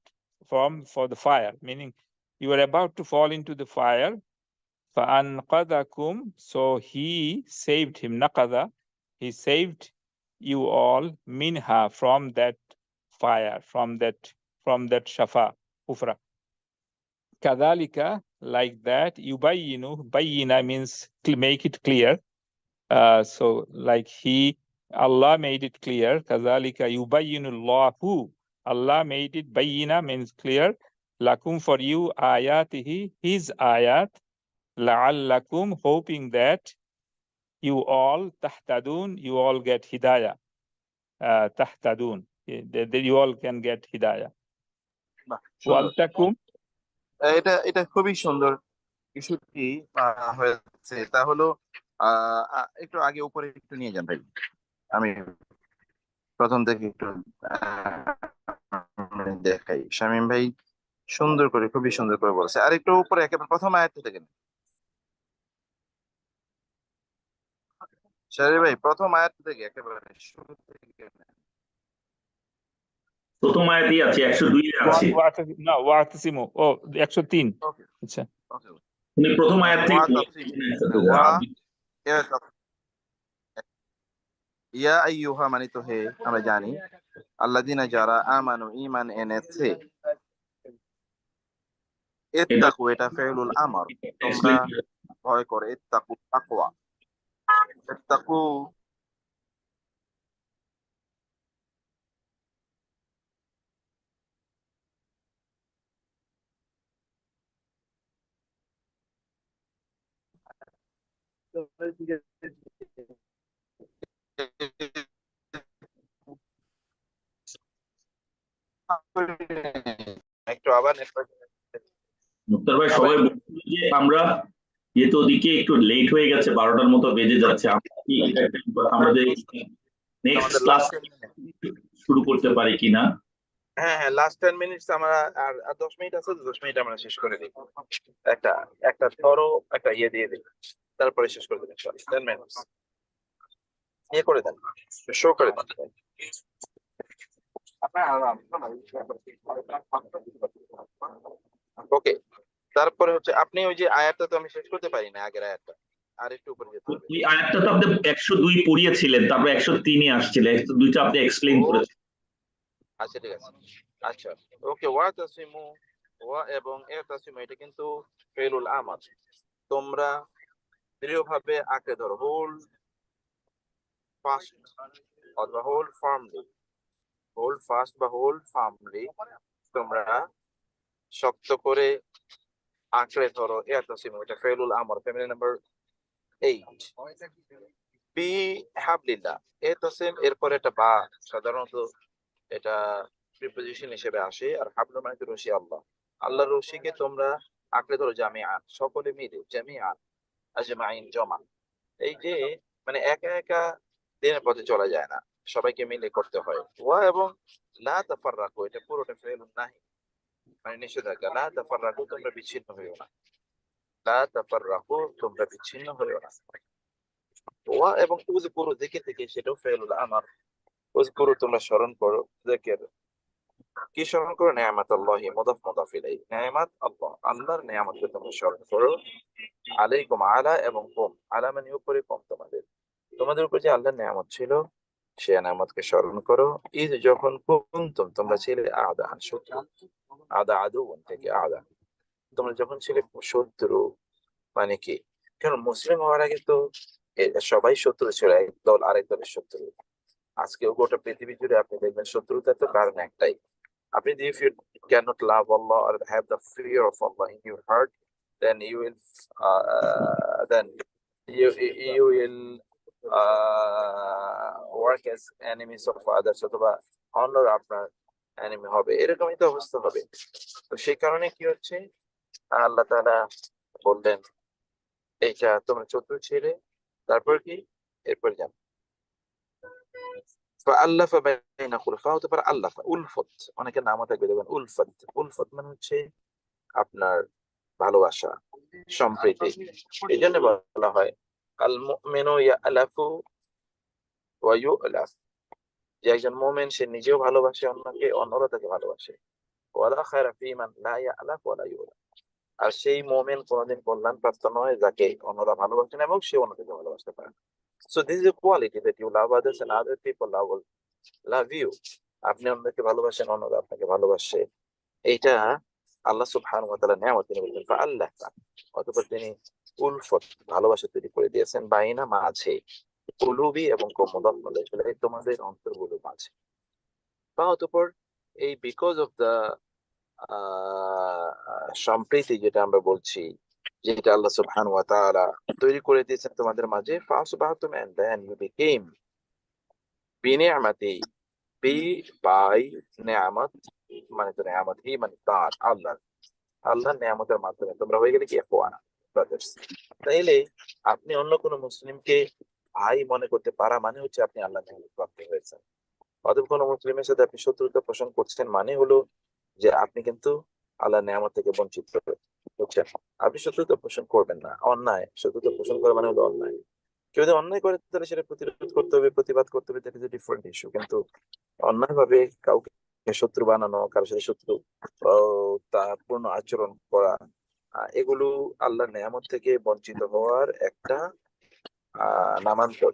For the fire, meaning you are about to fall into the fire. فَأَنْقَذَكُمْ, so he saved him, naqadha, he saved you all, minha, from that fire, from that shafa, hufra. Kadhalika, like that, yubayyinu, bayyina means make it clear. So like Allah made it clear. Kadhalika yubayyinu Allahu, Allah made it, bayyina means clear, lakum, for you, ayatihi, his ayat, la'allakum, hoping that you all, tahtadun, you all get hidayah, tahtadun, that you all can get hidayah. বাহ, সুন্দর। ওয়ালতাকুম, এটা খুবই সুন্দর ইস্যুটি হয়েছে। তা হলো একটু আগে উপরে একটু নিয়ে যান ভাই, আমি প্রথম থেকে একটু আমি দেখাই। শামীম ভাই সুন্দর করে, খুবই সুন্দর করে বলেছে। আর একটু উপরে একেবারে প্রথম আয়াত থেকে নেন। শাহরিয়ার ভাই প্রথম আয়াত থেকে একেবারে শুরু থেকে নেন। প্রথম আয়াতেই আছে, 102 এ আছে। না ওয়াতাসিমু, ও 103। ওকে আচ্ছা, ওকে। উনি প্রথম আয়াত থেকে ওয়া ইয়া আইয়ুহা মানে তো হে, আমরা জানি আল্লাযিনা যারা আমানু ঈমান এনেছে, ইত্তাকু এটা ফিউলুল আমর, তোমরা ভয় করে, ইত্তাকু তাকওয়া, ইত্তাকু একটু আবার মুক্তার ভাই সবাই বলছিল যে আমরা যেহেতু ওদিকে একটু লেট হয়ে গেছে, 12টার মতো বেজে যাচ্ছে, আমাদের নেক্সট আমাদের ক্লাস লাস্ট শুরু করতে পারি কিনা। হ্যাঁ লাস্ট 10 মিনিটস আমরা আর 10 মিনিট আছে, 10 মিনিট আমরা শেষ করে দিই। একটা একটা থরো একটা ইয়ে দিয়ে দিই, তারপরে শেষ করে দিই ইনশাআল্লাহ। 10 মিনিটস ইয়ে করে দেন, শো করে দেন। ওকে, তারপরে হচ্ছে আপনি ওই যে আয়াতটা তো আমি শেষ করতে পারি না, আগের আয়াতটা আর একটু উপরে যেতে হবে। ওই আয়াতটা তো আপনি 102 পড়িয়েছিলেন, তারপর 103 এ আসছিলেন, 102টা আপনি এক্সপ্লেইন করেছেন। আচ্ছা ঠিক আছে, আচ্ছা ওকে। ওয়া তাসিমু, ওয়া এবং তাসিমু এটা কিন্তু ফেলুল আমাদ, তোমরা দৃঢ়ভাবে আঁকড়ে ধরো, হোল ফাস্ট অথবা হোল ফার্মলি, হোল ফাস্ট বা হোল ফার্মলি, তোমরা শক্ত করে আঁকড়ে ধরো, তাসিমু এটা ফেলুল আমর, ফ্যামিলি নাম্বার 8। বি হাবলিল্লাহ, তাসিম এরপর এটা বা সাধারণত এটা প্রিপোজিশন হিসেবে আসে, আর হাবলু মানে তো রশি, আল্লাহ, আল্লাহর রশিকে তোমরা আঁকড়ে ধরো, জামিআন সকলে মিলে, জামিআন আজমাইন জমা। এই যে মানে একা একা দিনের পথে চলা যায় না, সবাইকে মিলে করতে হয়। ওয়া এবং লা তাফাররাকু এটা পুরোটা ফেলুন নাহি, মানে নিষেধাজ্ঞা, লা তাফাররাকু তোমরা বিচ্ছিন্ন হইও না, লা তাফাররাকু তোমরা বিচ্ছিন্ন হইও না। ওয়া এবং উযকুরু যিকির থেকে, সেটাও ফেলুল আমার, উযকুরু তোমরা স্মরণ করো, যিকির কি স্মরণ করো, নিয়ামাত আল্লাহি মুদাফ মুদাফ ইলাইহি, নিয়ামাত আল্লাহ, আল্লাহর নিয়ামতকে তোমরা স্মরণ করো, আলাইকুম আলা এবং কুম, আলা মানে উপরে, কুম তোমাদের, তোমাদের উপর যে আল্লাহর নিয়ামত ছিল সে নিয়ামতকে স্মরণ করো, ঈদ যখন কুনতুম তোমরা ছিলে আদান শত্রু, আদা আদুন থেকে আদা, তোমরা যখন ছিলে শত্রু, মানে কি, কারণ মুসলিম হওয়ার আগে তো সবাই শত্রু ছিল, এক দল আরেক দলের শত্রু। আজকেও গোটা পৃথিবী জুড়ে আপনি দেখবেন শত্রুতার তো কারণ একটাই, আপনি if you cannot love Allah or have the fear of Allah in your heart, then you will then you will work as enemies of others, অথবা অন্যর আপনার এনিমি হবে, এরকমই তো অবস্থা হবে। তো সেই কারণে কি হচ্ছে, আল্লাহ তাআলা বললেন এইটা তোমরা শত্রু ছেড়ে, তারপর কি, এরপর যান فألف بين خلفاء হতে পারে আল্লাফা, উলফত, অনেকের নামও থাকবে দেখবেন উলফত, উলফত মানে হচ্ছে আপনার ভালোবাসা, সম্প্রীতি। এই জন্য বলা হয় আল মুমিনু ইয়ালাফু ওয়া ইউলাফ, যে একজন মুমিন সে নিজেও ভালোবাসে অন্যকে, অন্যরা তাকে ভালোবাসে। ওয়ালা খায়রা ফী মান লা ইয়ালাফ ওয়া লা ইউলাফ, আর সেই মুমিন কোনদিন কল্যাণ প্রাপ্ত নয় যাকে অন্যরা ভালোবাসেন এবং সে অন্যকে ভালোবাসতে পারে। So this is a quality that you love others and other people love you. আপনি অন্যকে ভালোবাসেন, অন্যরা আপনাকে ভালোবাসে, এইটা আল্লাহ সুবহানাহু ওয়া তাআলা নিয়ামত, তিনি বলেন ফাআল্লাহ, অতঃপর তিনি উলফত ভালোবাসা তৈরি করে দিয়েছেন, বাইনা মাঝে, কুলুবি এবং মুদাফফালে, তোমাদের অন্তরগুলো মাঝে। বা অতঃপর এই বিকজ অফ দ্য সম্প্রীতি যেটা আমরা বলছি, যেটা আল্লাহ সুবহানাহু ওয়া তাআলা তৈরি করে দিয়েছেন তোমাদের মাঝে, ফাসবাহতুম এন্ড দেন ইউ বিকেম বিনিয়ামাতি, বি বাই নিয়ামত, মানে তো নিয়ামত হি মানে তার আল্লাহর নিয়ামতের মাধ্যমে তোমরা হয়ে গেলে কি ইখওয়ানা, ব্রাদার্স। তাইলে আপনি অন্য কোনো মুসলিমকে ভাই মনে করতে পারা মানে হচ্ছে আপনি আল্লাহর নিয়ামত প্রাপ্ত হয়েছেন। অতএব কোনো মুসলিমের সাথে আপনি শত্রুতা পোষণ করছেন মানে হলো যে আপনি কিন্তু আল্লাহ নেয়ামত থেকে বঞ্চিত হচ্ছেন। আপনি শত্রুতা পোষণ করবেন না, অন্যায় শত্রুতা পোষণ করা মানে হলো অন্যায়। কেউ যদি অন্যায় করে তাহলে সেটা প্রতিরোধ করতে হবে, প্রতিবাদ করতে হবে, that is a different issue. কিন্তু অন্যায় ভাবে কাউকে শত্রু বানানো, কারোর সাথে শত্রু তা পূর্ণ আচরণ করা, এগুলো আল্লাহর নেয়ামত থেকে বঞ্চিত হওয়ার একটা নামান্তর।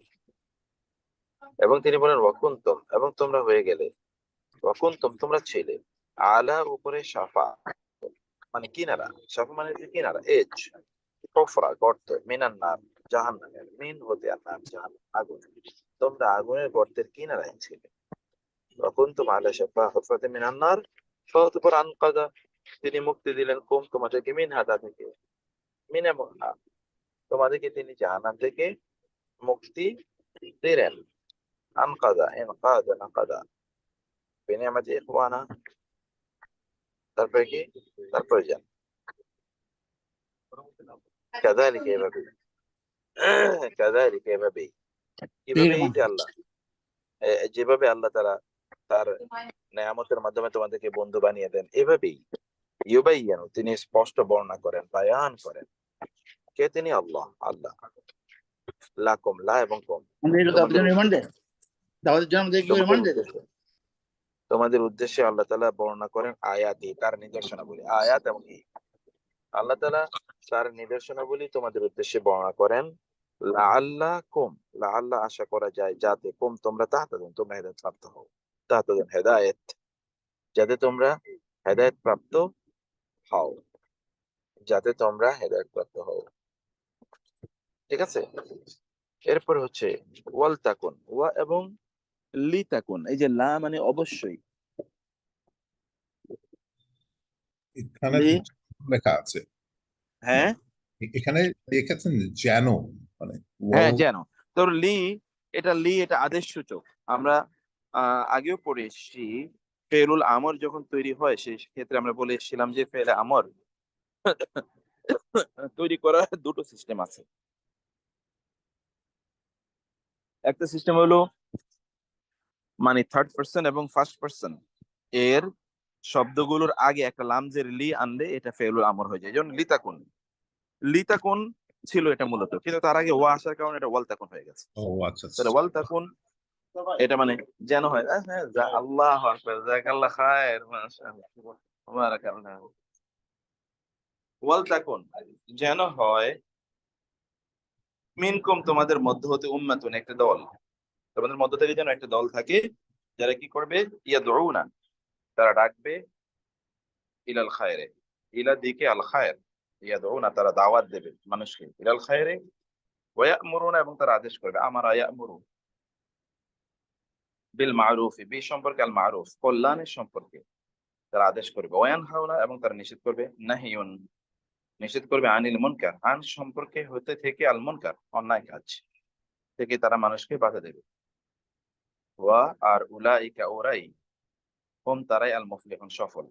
এবং তিনি বলেন ওয়াকুনতুম, এবং তোমরা হয়ে গেলে, ওয়াকুনতুম তোমরা ছিলে, আলা উপরে সাফা মানে কিনারা, সাফা মানে হচ্ছে কিনারা, এজ, হুফরা গর্ত, মিনান নার জাহান্নামের, মিন হতে আর নার জাহান্নাম আগুন, তোমরা আগুনের গর্তের কিনারায় ছিলে। ওয়াকুনতুম আলা সাফা হুফরাতিন মিনান নার ফাতাপর আনকাদা, তিনি মুক্তি দিলেন কুম তোমাদেরকে, মিন হাদা থেকে, মিন এবং তোমাদেরকে তিনি জাহান্নাম থেকে মুক্তি দিলেন। আনকাদা ইনকাদা নাকাদা বিনিয়ামাতি ইখওয়ানা, তারপরে কি, তারপরে যান কাযালিকা, এভাবে কাযালিকা, এভাবেই, কিভাবেই যে আল্লাহ যেভাবে আল্লাহ তারা তার নেয়ামতের মাধ্যমে তোমাদেরকে বন্ধু বানিয়ে দেন, এভাবেই ইউবাইয়ানু তিনি স্পষ্ট বর্ণনা করেন, বায়ান করেন। কে তিনি? আল্লাহ। আল্লাহ লাকুম, লা এবং কুম, তোমাদের উদ্দেশ্যে আল্লাহ তাআলা বর্ণনা করেন আয়াতি, তার নিদর্শনাবলী, আয়াত এবং আল্লাহ তাআলা তার নিদর্শনাবলী তোমাদের উদ্দেশ্যে বর্ণনা করেন। লাআল্লাকুম, লাআল্লা আশা করা যায়, যাতে কুম তোমরা তাহতাদুন, তোমরা হেদায়েত প্রাপ্ত হও। তাহতাদুন হেদায়েত, যাতে তোমরা হেদায়েত প্রাপ্ত হও, যাতে তোমরা হেদায়েত প্রাপ্ত হও। ঠিক আছে? এরপর হচ্ছে ওয়াল তাকুন, ওয়া এবং লি তাকুন, এই যে লা মানে অবশ্যই, এখানে লি, লেখা আছে, হ্যাঁ এখানে লিখেছেন যেন, মানে হ্যাঁ ওয়াও। যেন, তো লি, এটা আদেশ সূচক। আমরা আগেও পড়ে এসেছি, ফেলুল আমর যখন তৈরি হয় সেই ক্ষেত্রে আমরা বলে এসেছিলাম যে ফেলে আমর তৈরি করার দুটো সিস্টেম আছে। একটা সিস্টেম হলো মানে থার্ড পার্সন এবং ফার্স্ট পার্সন এর শব্দগুলোর আগে একটা লামজের লি আনলে এটা ফেলুল আমর হয়ে যায়। যেমন লিতাকুন, লিতাকুন ছিল এটা মূলত, কিন্তু তার আগে ওয়া আসার কারণে এটা ওয়াল তাকুন হয়ে গেছে। ও আচ্ছা আচ্ছা। তাহলে ওয়াল তাকুন এটা মানে যেন হয়, হ্যাঁ, আল্লাহু আকবার, জাযাকাল্লাহ খায়ের, মাশাআল্লাহ, বারাকাল্লাহ। ওয়াল তাকুন যেন হয়, মিনকুম তোমাদের মধ্য হতে, উম্মাতুন একটা দল, তোমাদের মধ্য থেকে যেন একটা দল থাকে, যারা কি করবে, ইয়াদউনা তারা ডাকবে, ইলাল খায়রে, ইলা দিকে, আল খায়ের, ইয়াদউনা তারা দাওয়াত দেবে মানুষকে, ইলাল খায়রে, ওয়া ইয়ামুরুনা এবং তারা আদেশ করবে, আমারা ইয়ামুরু বিল মারুফ, বি সম্পর্কে, আল মারুফ কল্যাণের সম্পর্কে তারা আদেশ করবে, ওয়ানহাউনা এবং তারা নিষেধ করবে, নাহিয়ুন নিষেধ করবে, আনিল মুনকার আন সম্পর্কে হতে থেকে, আল মুনকার অন্যায় কাজ থেকে তারা মানুষকে বাধা দেবে। ওয়া আর উলাইকা ওরাই, হুম তারাই, আল মুফলিহুন সফল,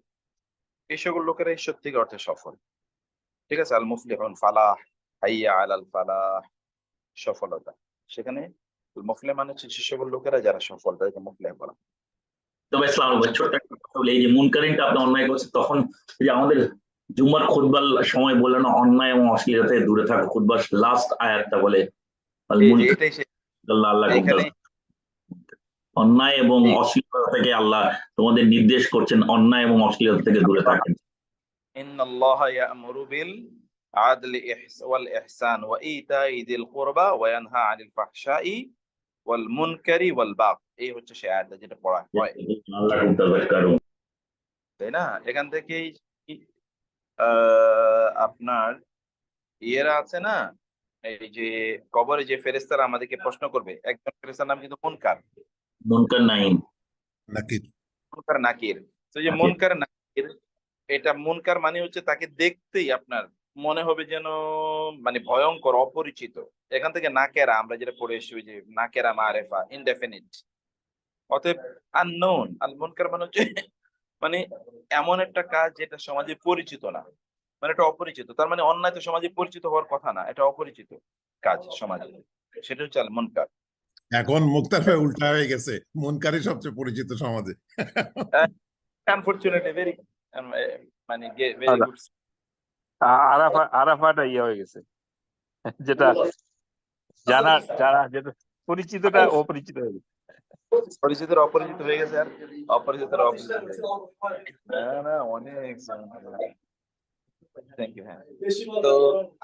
এই সকল লোকেরাই সত্যিকার অর্থে সফল। ঠিক আছে? আল মুফলিহুন ফালাহ, হাইয়া আলাল ফালাহ সফলতা, সেখানে মুফলিহ মানে হচ্ছে সে সকল লোকেরা যারা সফল, তাদেরকে মুফলিহ বলা। তবে ইসলাম ছোট্ট একটা কথা বলি, এই যে মুনকারিনটা আপনি অন্যায় করছেন, তখন এই যে আমাদের জুম্মার খুতবার সময় বললেন না, অন্যায় এবং অশ্লীলতা থেকে দূরে থাকো, খুতবার লাস্ট আয়াতটা বলে আল মুনকার, এটাই আল্লাহ আল্লাহ এইখানে অন্যায় এবং অশ্লীলতা থেকে আল্লাহ তোমাদের নির্দেশ করছেন, অন্যায় এবং অশ্লীলতা থেকে দূরে থাকেন। ইন্নাল্লাহা ইয়া'মুরু বিল আদলি ওয়াল ইহসান ওয়া ইতাই যিল কুরবা ওয়া ইয়ানহা আনিল ফাহশাই ওয়াল মুনকারি ওয়াল বাগ, এই হচ্ছে সেই আয়াতটা যেটা পড়া হয়, আল্লাহ তাআলা তাই না? এখান থেকেই আপনার ইয়েরা আছে না, এই যে কবরে যে ফেরেশতারা আমাদেরকে প্রশ্ন করবে, একজন ফেরেশতার নাম কিন্তু মুনকার, মুনকার নাইন নাকি মুনকার নাকির। তো যে নাকির। মুনকার নাকির, এটা মুনকার মানে হচ্ছে তাকে দেখতেই আপনার মনে হবে যেন মানে ভয়ঙ্কর, অপরিচিত। এখান থেকে নাকেরা আমরা যেটা পড়ে এসেছি, ওই যে নাকেরা মারেফা, ইনডেফিনিট, অতএব আননোন। আল মুনকার মানে হচ্ছে মানে এমন একটা কাজ যেটা সমাজে পরিচিত না, মানে এটা অপরিচিত। তার মানে অন্যায় তো সমাজে পরিচিত হওয়ার কথা না, এটা অপরিচিত কাজ সমাজে, সেটা হচ্ছে আল মুনকার। এখন মুক্তার ভাই উল্টা হয়ে গেছে, মনকারী সবচেয়ে পরিচিত সমাজে। আনফরচুনেটলি ভেরি মানে ভেরি আরা- গুড। আরাফাটা ইয়ে হয়ে গেছে, যেটা জানা যেটা পরিচিতটা অপরিচিত হয়ে গেছে। পরিচিতের অপরিচিত হয়ে গেছে, আর অপরিচিতের অপরিচিত হয়ে গেছে। না অনেক থ্যাংক ইউ। হ্যাঁ, তো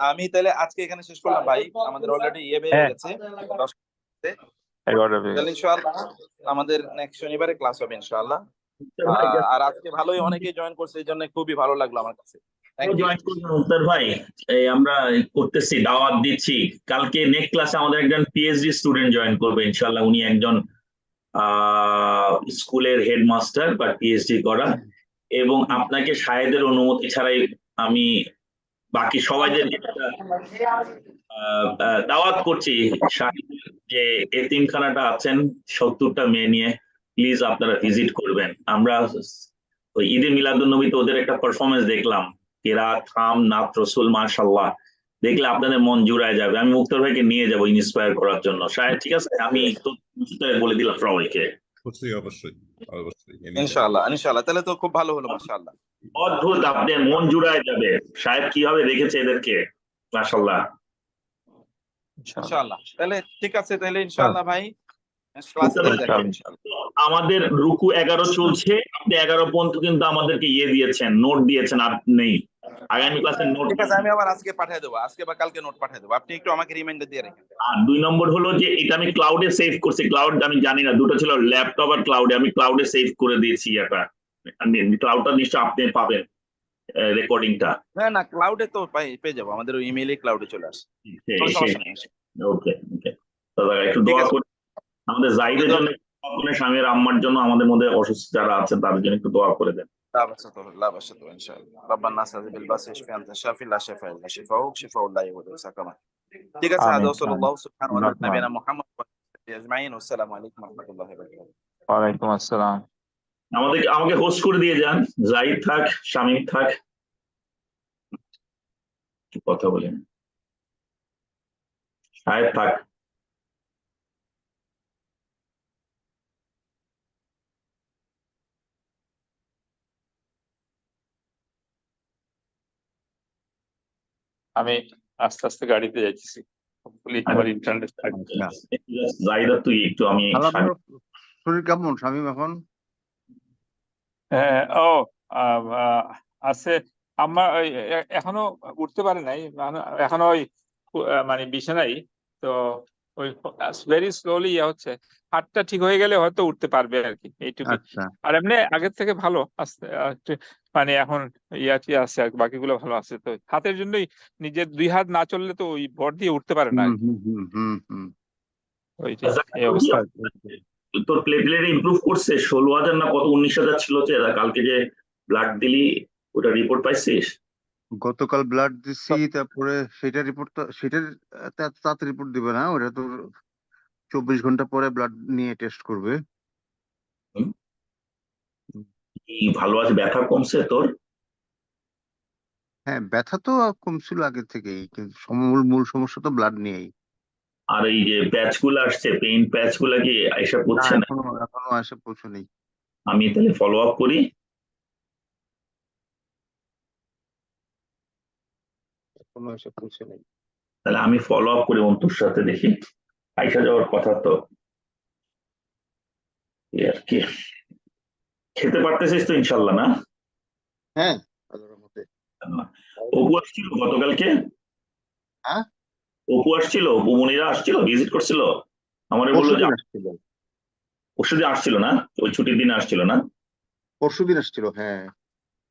আমি তাহলে আজকে এখানে শেষ করলাম ভাই, আমাদের অলরেডি ইয়ে বেড়ে হ্যাঁ, গেছে 10 মিনিটে। 11টা হয়ে তাহলে গেছে। ইনশাআল্লাহ আমাদের নেক্সট শনিবারে ক্লাস হবে ইনশাআল্লাহ। আর আজকে ভালোই অনেকেই জয়েন করছে, এই জন্য খুবই ভালো লাগলো আমার কাছে। Thank you. জয়েন করবেন মুক্তার ভাই, এই আমরা করতেছি, দাওয়াত দিচ্ছি। কালকে নেক্সট ক্লাসে আমাদের একজন পিএইচডি স্টুডেন্ট জয়েন করবে ইনশাআল্লাহ। উনি একজন স্কুলের হেডমাস্টার বা পিএইচডি করা, এবং আপনাকে শাহেদের অনুমতি ছাড়াই আমি বাকি সবাইদের দাওয়াত করছি। শাহেদের যে এতিমখানাটা আছেন 70টা মেয়ে নিয়ে, প্লিজ আপনারা ভিজিট করবেন। আমরা ওই ঈদে মিলাদুন্নবীতে ওদের একটা পারফরমেন্স দেখলাম, কেরাত, খাম, নাত, রসুল, মাশাআল্লাহ, দেখলে আপনাদের মন জুড়ায় যাবে। আমি মুক্তার ভাইকে নিয়ে যাবো ইন্সপায়ার করার জন্য। শাহেদ ঠিক আছে, আমি তো বলে দিলাম সবাইকে। অবশ্যই অবশ্যই অবশ্যই। ইনশাআল্লাহ ইনশাআল্লাহ, তাহলে তো খুব ভালো হলো মাশাআল্লাহ। অদ্ভুত, আপনার মন জুড়ায় যাবে। শাহেদ কিভাবে রেখেছে এদেরকে, মাশাআল্লাহ। ইনশাআল্লাহ তাহলে ঠিক আছে, তাহলে ইনশাআল্লাহ ভাই ক্লাসে মুক্তার ভাই, দেখা হবে ইনশাআল্লাহ। আমাদের রুকু 11 চলছে, আপনি 11 পর্যন্ত কিন্তু আমাদেরকে ইয়ে দিয়েছেন, নোট দিয়েছেন, আর নেই আগামী ক্লাসের নোট। ঠিক আছে, আমি আবার আজকে পাঠিয়ে দেবো, আজকে বা কালকে নোট পাঠিয়ে দেবো, আপনি একটু আমাকে রিমাইন্ডার দিয়ে রাখেন। আর 2 নম্বর হলো যে এটা আমি ক্লাউডে সেভ করছি। ক্লাউড আমি জানি না, দুটো ছিল, ল্যাপটপ আর ক্লাউডে। আমি ক্লাউডে সেভ করে দিয়েছি এটা। ক্লাউডটা নিশ্চয় আপনি পাবেন রেকর্ডিংটা। না ক্লাউডে তো পেয়ে যাবো, আমাদের ওই ইমেইলে ক্লাউডে চলে আসে, কোনো সমস্যা নেই। ওকে ওকে, দাদা একটু ঠিক দোয়া আছে। করে আমাদের জাহিদের জন্য, আপনার স্বামীর আম্মার জন্য, আমাদের মধ্যে অসুস্থ যারা আছেন তাদের জন্য একটু দোয়া করে দেন। لا بأس لا بأس إن شاء الله. رب الناس هذه بالباس يشفي أنت الشافي لا شفاء إلا شفاؤك شفاء لا يغادر سقما. ঠিক আছে, هذا وصلى الله سبحانه وتعالى نبينا محمد أجمعين والسلام عليكم ورحمة الله وبركاته. ওয়ালাইকুম আসসালাম। আমাকে হোস্ট করে দিয়ে যান, জাহিদ থাক, শামীম থাক, কথা বলেন, শাহেদ থাক। আমি আস্তে আস্তে গাড়িতে যাচ্ছি, আমার ইন্টারনেট থাকবে। জাহিদা তুই একটু, আমি আপনার শরীর কেমন শামীম এখন? হ্যাঁ, ও আছে। আমার এখনো উঠতে পারে নাই, এখনো ওই মানে বিছানাই তো, ওই ভেরি স্লোলি হচ্ছে। হাতটা ঠিক হয়ে গেলে হয়তো উঠতে পারবে আর কি, এইটুকু। আচ্ছা, আর এমনি আগের থেকে ভালো আসতে একটু, মানে এখন ইয়াটি আছে আর বাকিগুলো ভালো আছে। তো হাতের জন্যই, নিজের 2 হাত না চললে তো ওই ভর দিয়ে উঠতে পারে না আর কি। ওইটাই, এই অবস্থা। তোর প্লেটলেট ইমপ্রুভ করছে? 16,000 না কত, 19,000 ছিল যে কালকে যে ব্লাড দিলি, ওটা রিপোর্ট পাইছিস? গতকাল ব্লাড দিছি, তারপরে সেটা রিপোর্ট, সেটার তাড়াতাড়ি রিপোর্ট দিবে না, ওটা তো 24 ঘন্টা পরে ব্লাড নিয়ে টেস্ট করবে। কি ভালো আছে? ব্যথা কমছে তোর? হ্যাঁ, ব্যথা তো কমছিল আগে থেকেই, কিন্তু মূল সমস্যা তো ব্লাড নিয়েই। আর এই যে প্যাচ গুলো আসছে, পেইন প্যাচ গুলা কি এসে না, পড়ছে না? এখনো এসে পৌঁছায়নি। আমি তাহলে ফলো আপ করি। এখনো এসে পৌঁছায়নি। তাহলে আমি ফলো আপ করি অন্তুর সাথে, দেখি আইসা যাওয়ার কথা তো, এই আর কি। খেতে পারতেছিস তো ইনশাল্লাহ, না? হ্যাঁ, আল্লাহর রহমতে। অপু আসছিল গতকালকে? হ্যাঁ, অপু আসছিল, অপু মনিরা আসছিল, ভিজিট করছিল? আমারে বললো যে পরশুদিন আসছিল। পরশুদিন আসছিল না, ওই ছুটির দিনে আসছিল না? পরশুদিন আসছিল, হ্যাঁ।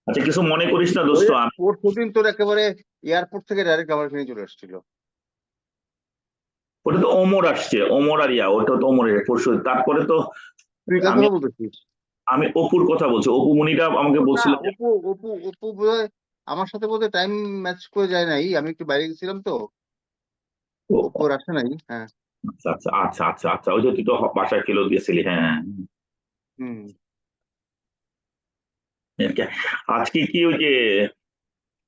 আচ্ছা, কিছু মনে করিস না দোস্ত, আমি পরশুদিন তোর একেবারে এয়ারপোর্ট থেকে ডাইরেক্ট আমার এখানে চলে আসছিল। ওটা তো ওমর আসছে, ওমর আর ইয়া, ওটা তো ওমরের পরশু। তারপরে তো তুই কার আমি কথা বলতেছিস? আমি অপুর কথা বলছি। অপু মনিরা আমাকে বলছিল যে অপু অপু অপু বোধহয় আমার সাথে বোধহয় টাইম ম্যাচ করে যায় নাই, আমি একটু বাইরে গেছিলাম তো, অপু আর আসে নাই। হ্যাঁ। আচ্ছা আচ্ছা আচ্ছা আচ্ছা আচ্ছা, ওই যে তুই তো বাসায় ফেরত গেছিলি, হ্যাঁ। হুম। আজকে কি ওই যে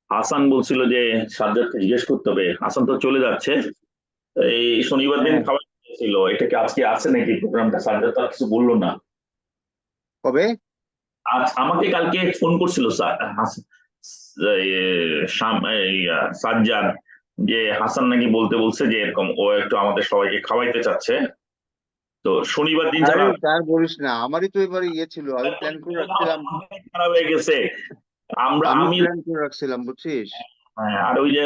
হাসান বলছিল যে সাজ্জাদকে জিজ্ঞেস করতে হবে, হাসান তো চলে যাচ্ছে এই শনিবার দিন, হ্যাঁ। খাবার ছিল, এটা কি আজকে আছে নাকি প্রোগ্রামটা? সাজ্জাদ তো আর কিছু বললো না। কবে? আজ আমাকে কালকে ফোন করছিল সাজ্জাদ, যে হাসান নাকি বলতে বলছে যে এরকম ও একটু আমাদের সবাইকে খাওয়াইতে চাচ্ছে, তো শনিবার দিন ছাড়া আরে তার বলিস না, আমারই তো এবারে ইয়ে ছিল, আমি প্ল্যান করে রাখছিলাম। খারাপ হয়ে গেছে। আমি আমি প্ল্যান করে রাখছিলাম, বুঝছিস? আর ওই যে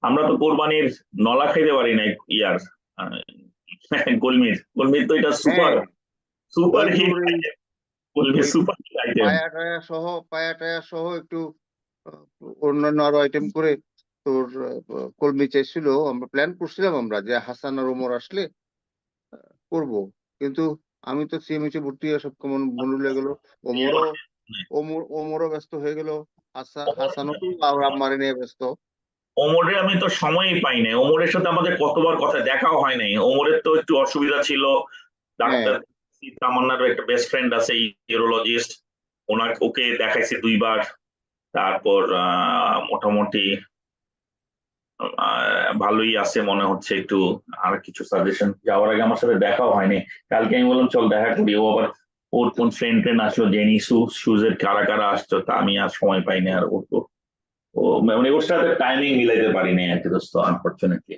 আমরা তো কোরবানির নলা খাইতে পারি না, ইয়ার কলমির তো এটা সুপার হ্যাঁ, সুপার ওই হিট, তোর এই কলমির ওই সুপার হিট আইটেম। পায়া টায়া সহ একটু আহ, অন্যান্য আরো আইটেম করে তোর কলমি চাইছিল। আমরা প্ল্যান করছিলাম আমরা যে হাসান আর ওমর আসলে করব, কিন্তু আমি তো সিএমএইচে ভর্তি হয়ে সব কেমন বন্ধুলে গেল। ওমরও ব্যস্ত হয়ে গেল, হাসানও তো আর আমারে নিয়ে ব্যস্ত। ওমরের আমি তো সময়ই পাই নাই, ওমরের সাথে আমাদের কতবার কথা দেখাও হয় নাই। ওমরের তো একটু অসুবিধা ছিল, হ্যাঁ, ডাক্তার তামান্নার একটা বেস্ট ফ্রেন্ড আছে ইউরোলজিস্ট, ওকে দেখাইছি 2 বার। তারপর মোটামুটি ভালোই আছে মনে হচ্ছে। একটু আর কিছু সাজেশন, যাওয়ার আগে আমার সাথে দেখাও হয়নি। কালকে আমি বললাম চল দেখা করি, ও আবার ওর কোন ফ্রেন্ড ট্রেন্ড আসলো, জেনি শুজের কারা কারা আসতো, তা আমি আর সময় পাইনি। আর ও মানে ওর সাথে টাইমিং মিলাইতে পারিনি আর কি দোস্ত, আনফরচুনেটলি।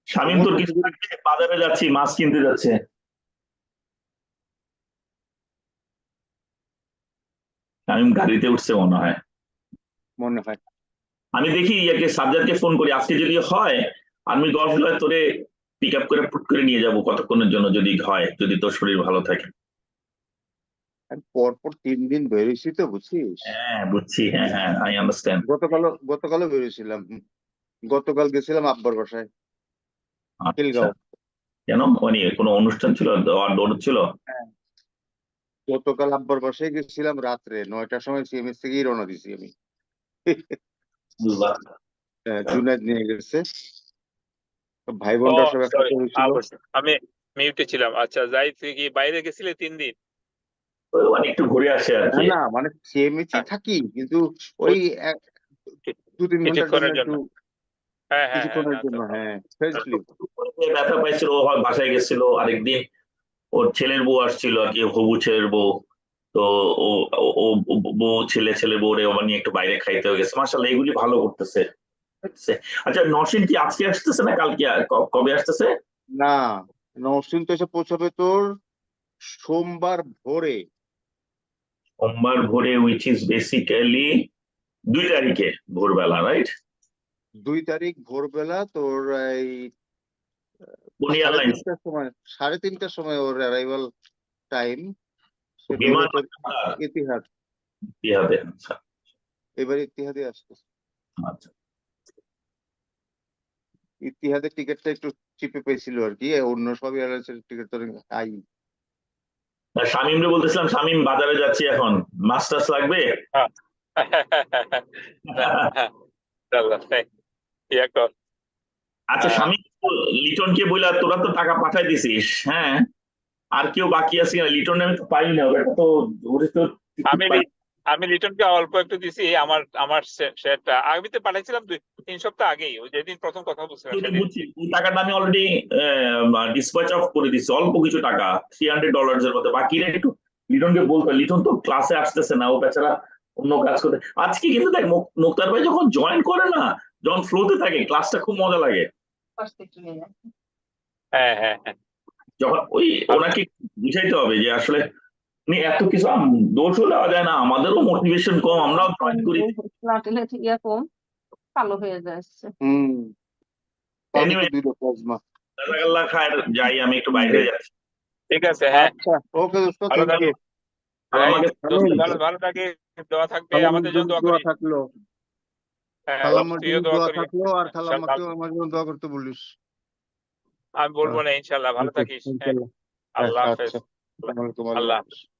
শামীম ওমর তোর কিছু কতদিন? লাগবে? বাজারে যাচ্ছি, মাছ কিনতে যাচ্ছে। শামীম গাড়িতে উঠছে মনে হয়। মনে হয় আমি দেখি ইয়াকে সাজ্জাদকে ফোন করি, আজকে যদি হয় আমি গল্ফ তোরে পিক আপ করে পুট করে নিয়ে যাবো কতক্ষণের জন্য, যদি হয়, যদি তোর শরীর ভালো থাকে। আমি পরপর 3 দিন বেরিয়েছি তো, বুঝছিস? হ্যাঁ বুঝছি, হ্যাঁ হ্যাঁ, আই আন্ডারস্ট্যান্ড। গতকালও বেরিয়েছিলাম। গতকাল গেছিলাম আব্বার বাসায়, আচ্ছা, খিলগাঁও। কেন মানে কোনো অনুষ্ঠান ছিল, দৌড় ছিল? হ্যাঁ, গতকাল আব্বার বাসায় গেছিলাম রাত্রে 9টার সময়, সিএমএস থেকেই রওনা দিছি আমি। বুঝলাম। জুনায়েদ নিয়ে গেছে, ভাই ও বোনরা সব সরি, একসাথে হয়েছিল। আমি মিউটে ছিলাম। আচ্ছা, যাই তুই কি বাইরে গেছিলে 3 দিন? ওই মানে একটু ঘুরে আসে আর না কি। না, মানে সিএমএইচই হ্যাঁ, থাকি, কিন্তু ওই এক- কি- 2-3 ঘন্টার জন্য কিছুক্ষণের জন্য। একটু, হ্যাঁ হ্যাঁ হ্যাঁ, কিছুক্ষণের না তো জন্য। হ্যাঁ, ফ্রেন্ডস লিভ। ব্যথা পাইছিল, ও হয় বাসায় গেছিল। আরেকদিন ওর ছেলের বউ আসছিল আর কি, হবু ছেলের বউ। তো ও ও ও বউ ছেলের বউরে আবার নিয়ে একটু বাইরে খাইতে হয়ে গেছে। মাশাআল্লাহ, এগুলি ভালো করতেছে। বুঝছে? আচ্ছা, নরসিং কি আজকে আসতেছে না কালকে, কবে আসতেছে? না, নরসিং তো এসে পৌঁছাবে তোর সোমবার ভোরে। সোমবার ভোরে, উইচ ইজ বেসিক্যালি 2 তারিখে ভোরবেলা, রাইট? 2 তারিখ ভোরবেলা তোর এই কোন সাড়ে এয়ারলাইন্স? তিনটার সময়, 3:30টার সময় ওর অ্যারাইভাল টাইম। সেটা হলো বিমান তোর ইতিহাদ। ইতিহাদে? আচ্ছা এবার ইতিহাদে আসছে। আচ্ছা। ইতিহাদের টিকিটটা একটু চিপে পেয়েছিল আর কি, অন্য সব এয়ারলাইন্সের টিকিট তোর হাই। আর শামীমরে বলতেছিলাম, শামীম বাজারে যাচ্ছি এখন, মাছ টাছ লাগবে? হ্যাঁ। ইনশাআল্লাহ, ইয়া কর। আচ্ছা শামীম, লিটনকে বইলা তোরা তো টাকা পাঠাই দিছিস, হ্যাঁ? আর কেউ বাকি আছে কিনা? লিটন আমি তো পাই না, ওটা তো ওরে তো টিকিট আমি পাই। আমি লিটনকে অল্প একটু দিছি। আমার শেয়ারটা আগামীতে পাঠাইছিলাম 2-3 সপ্তাহ আগেই, ওই যেদিন প্রথম কথা বলছিলাম ওটা সেদিন। বুঝছি, ওই টাকাটা আমি অলরেডি ডিসপ্যাচ অফ করে দিচ্ছি, অল্প কিছু টাকা, $300 এর মতো। বাকিরা একটু লিটনকে বলতো, লিটন তো ক্লাসে আসতেছে না, ও বেচারা অন্য কাজ করতে। আজকে কিন্তু দেখ, মুক্তার ভাই যখন জয়েন করে না, যখন ফ্লোতে থাকে, ক্লাসটা খুব মজা লাগে। হ্যাঁ হ্যাঁ হ্যাঁ, যখন ওই ওনাকে বুঝাইতে হবে যে আসলে উনি এত কিছু, দোষও দেওয়া যায় না, আমাদেরও মোটিভেশন কম, আমরাও জয়েন করি। প্লাটিলেট ইয়া কম, কালো হয়ে যাচ্ছে। তাহলে এনিওয়ে, তো 2 প্লাজমা। জাযাকাল্লাহ খায়ের, যাই আমি একটু বাইরে যাচ্ছি। ঠিক আছে। হ্যাঁ, আচ্ছা, ওকে দোস্ত, ভালো থ্যাংক থাকো। ইউ। আর আমাকে দোস্ত ভালো ভালো থাকে, দোয়া থাকবে, আমাদের জন্য দোয়া দোয়া করিস। থাকলো, হ্যাঁ, খালাম্মার তুইও জন্য দোয়া দোয়া করিস। থাকলো, আর ইনশাআল্লাহ, খালাম্মাকেও আমার জন্য দোয়া করতে বলিস। আমি বলবো না, ইনশাআল্লাহ। ভালো ওকে, থাকিস। হ্যাঁ, ইনশাল্লাহ। আল্লাহ হাফেজ। আচ্ছা, আসসালামু আলাইকুম, আল্লাহ আল্লাহ হাফেজ। হাফেজ।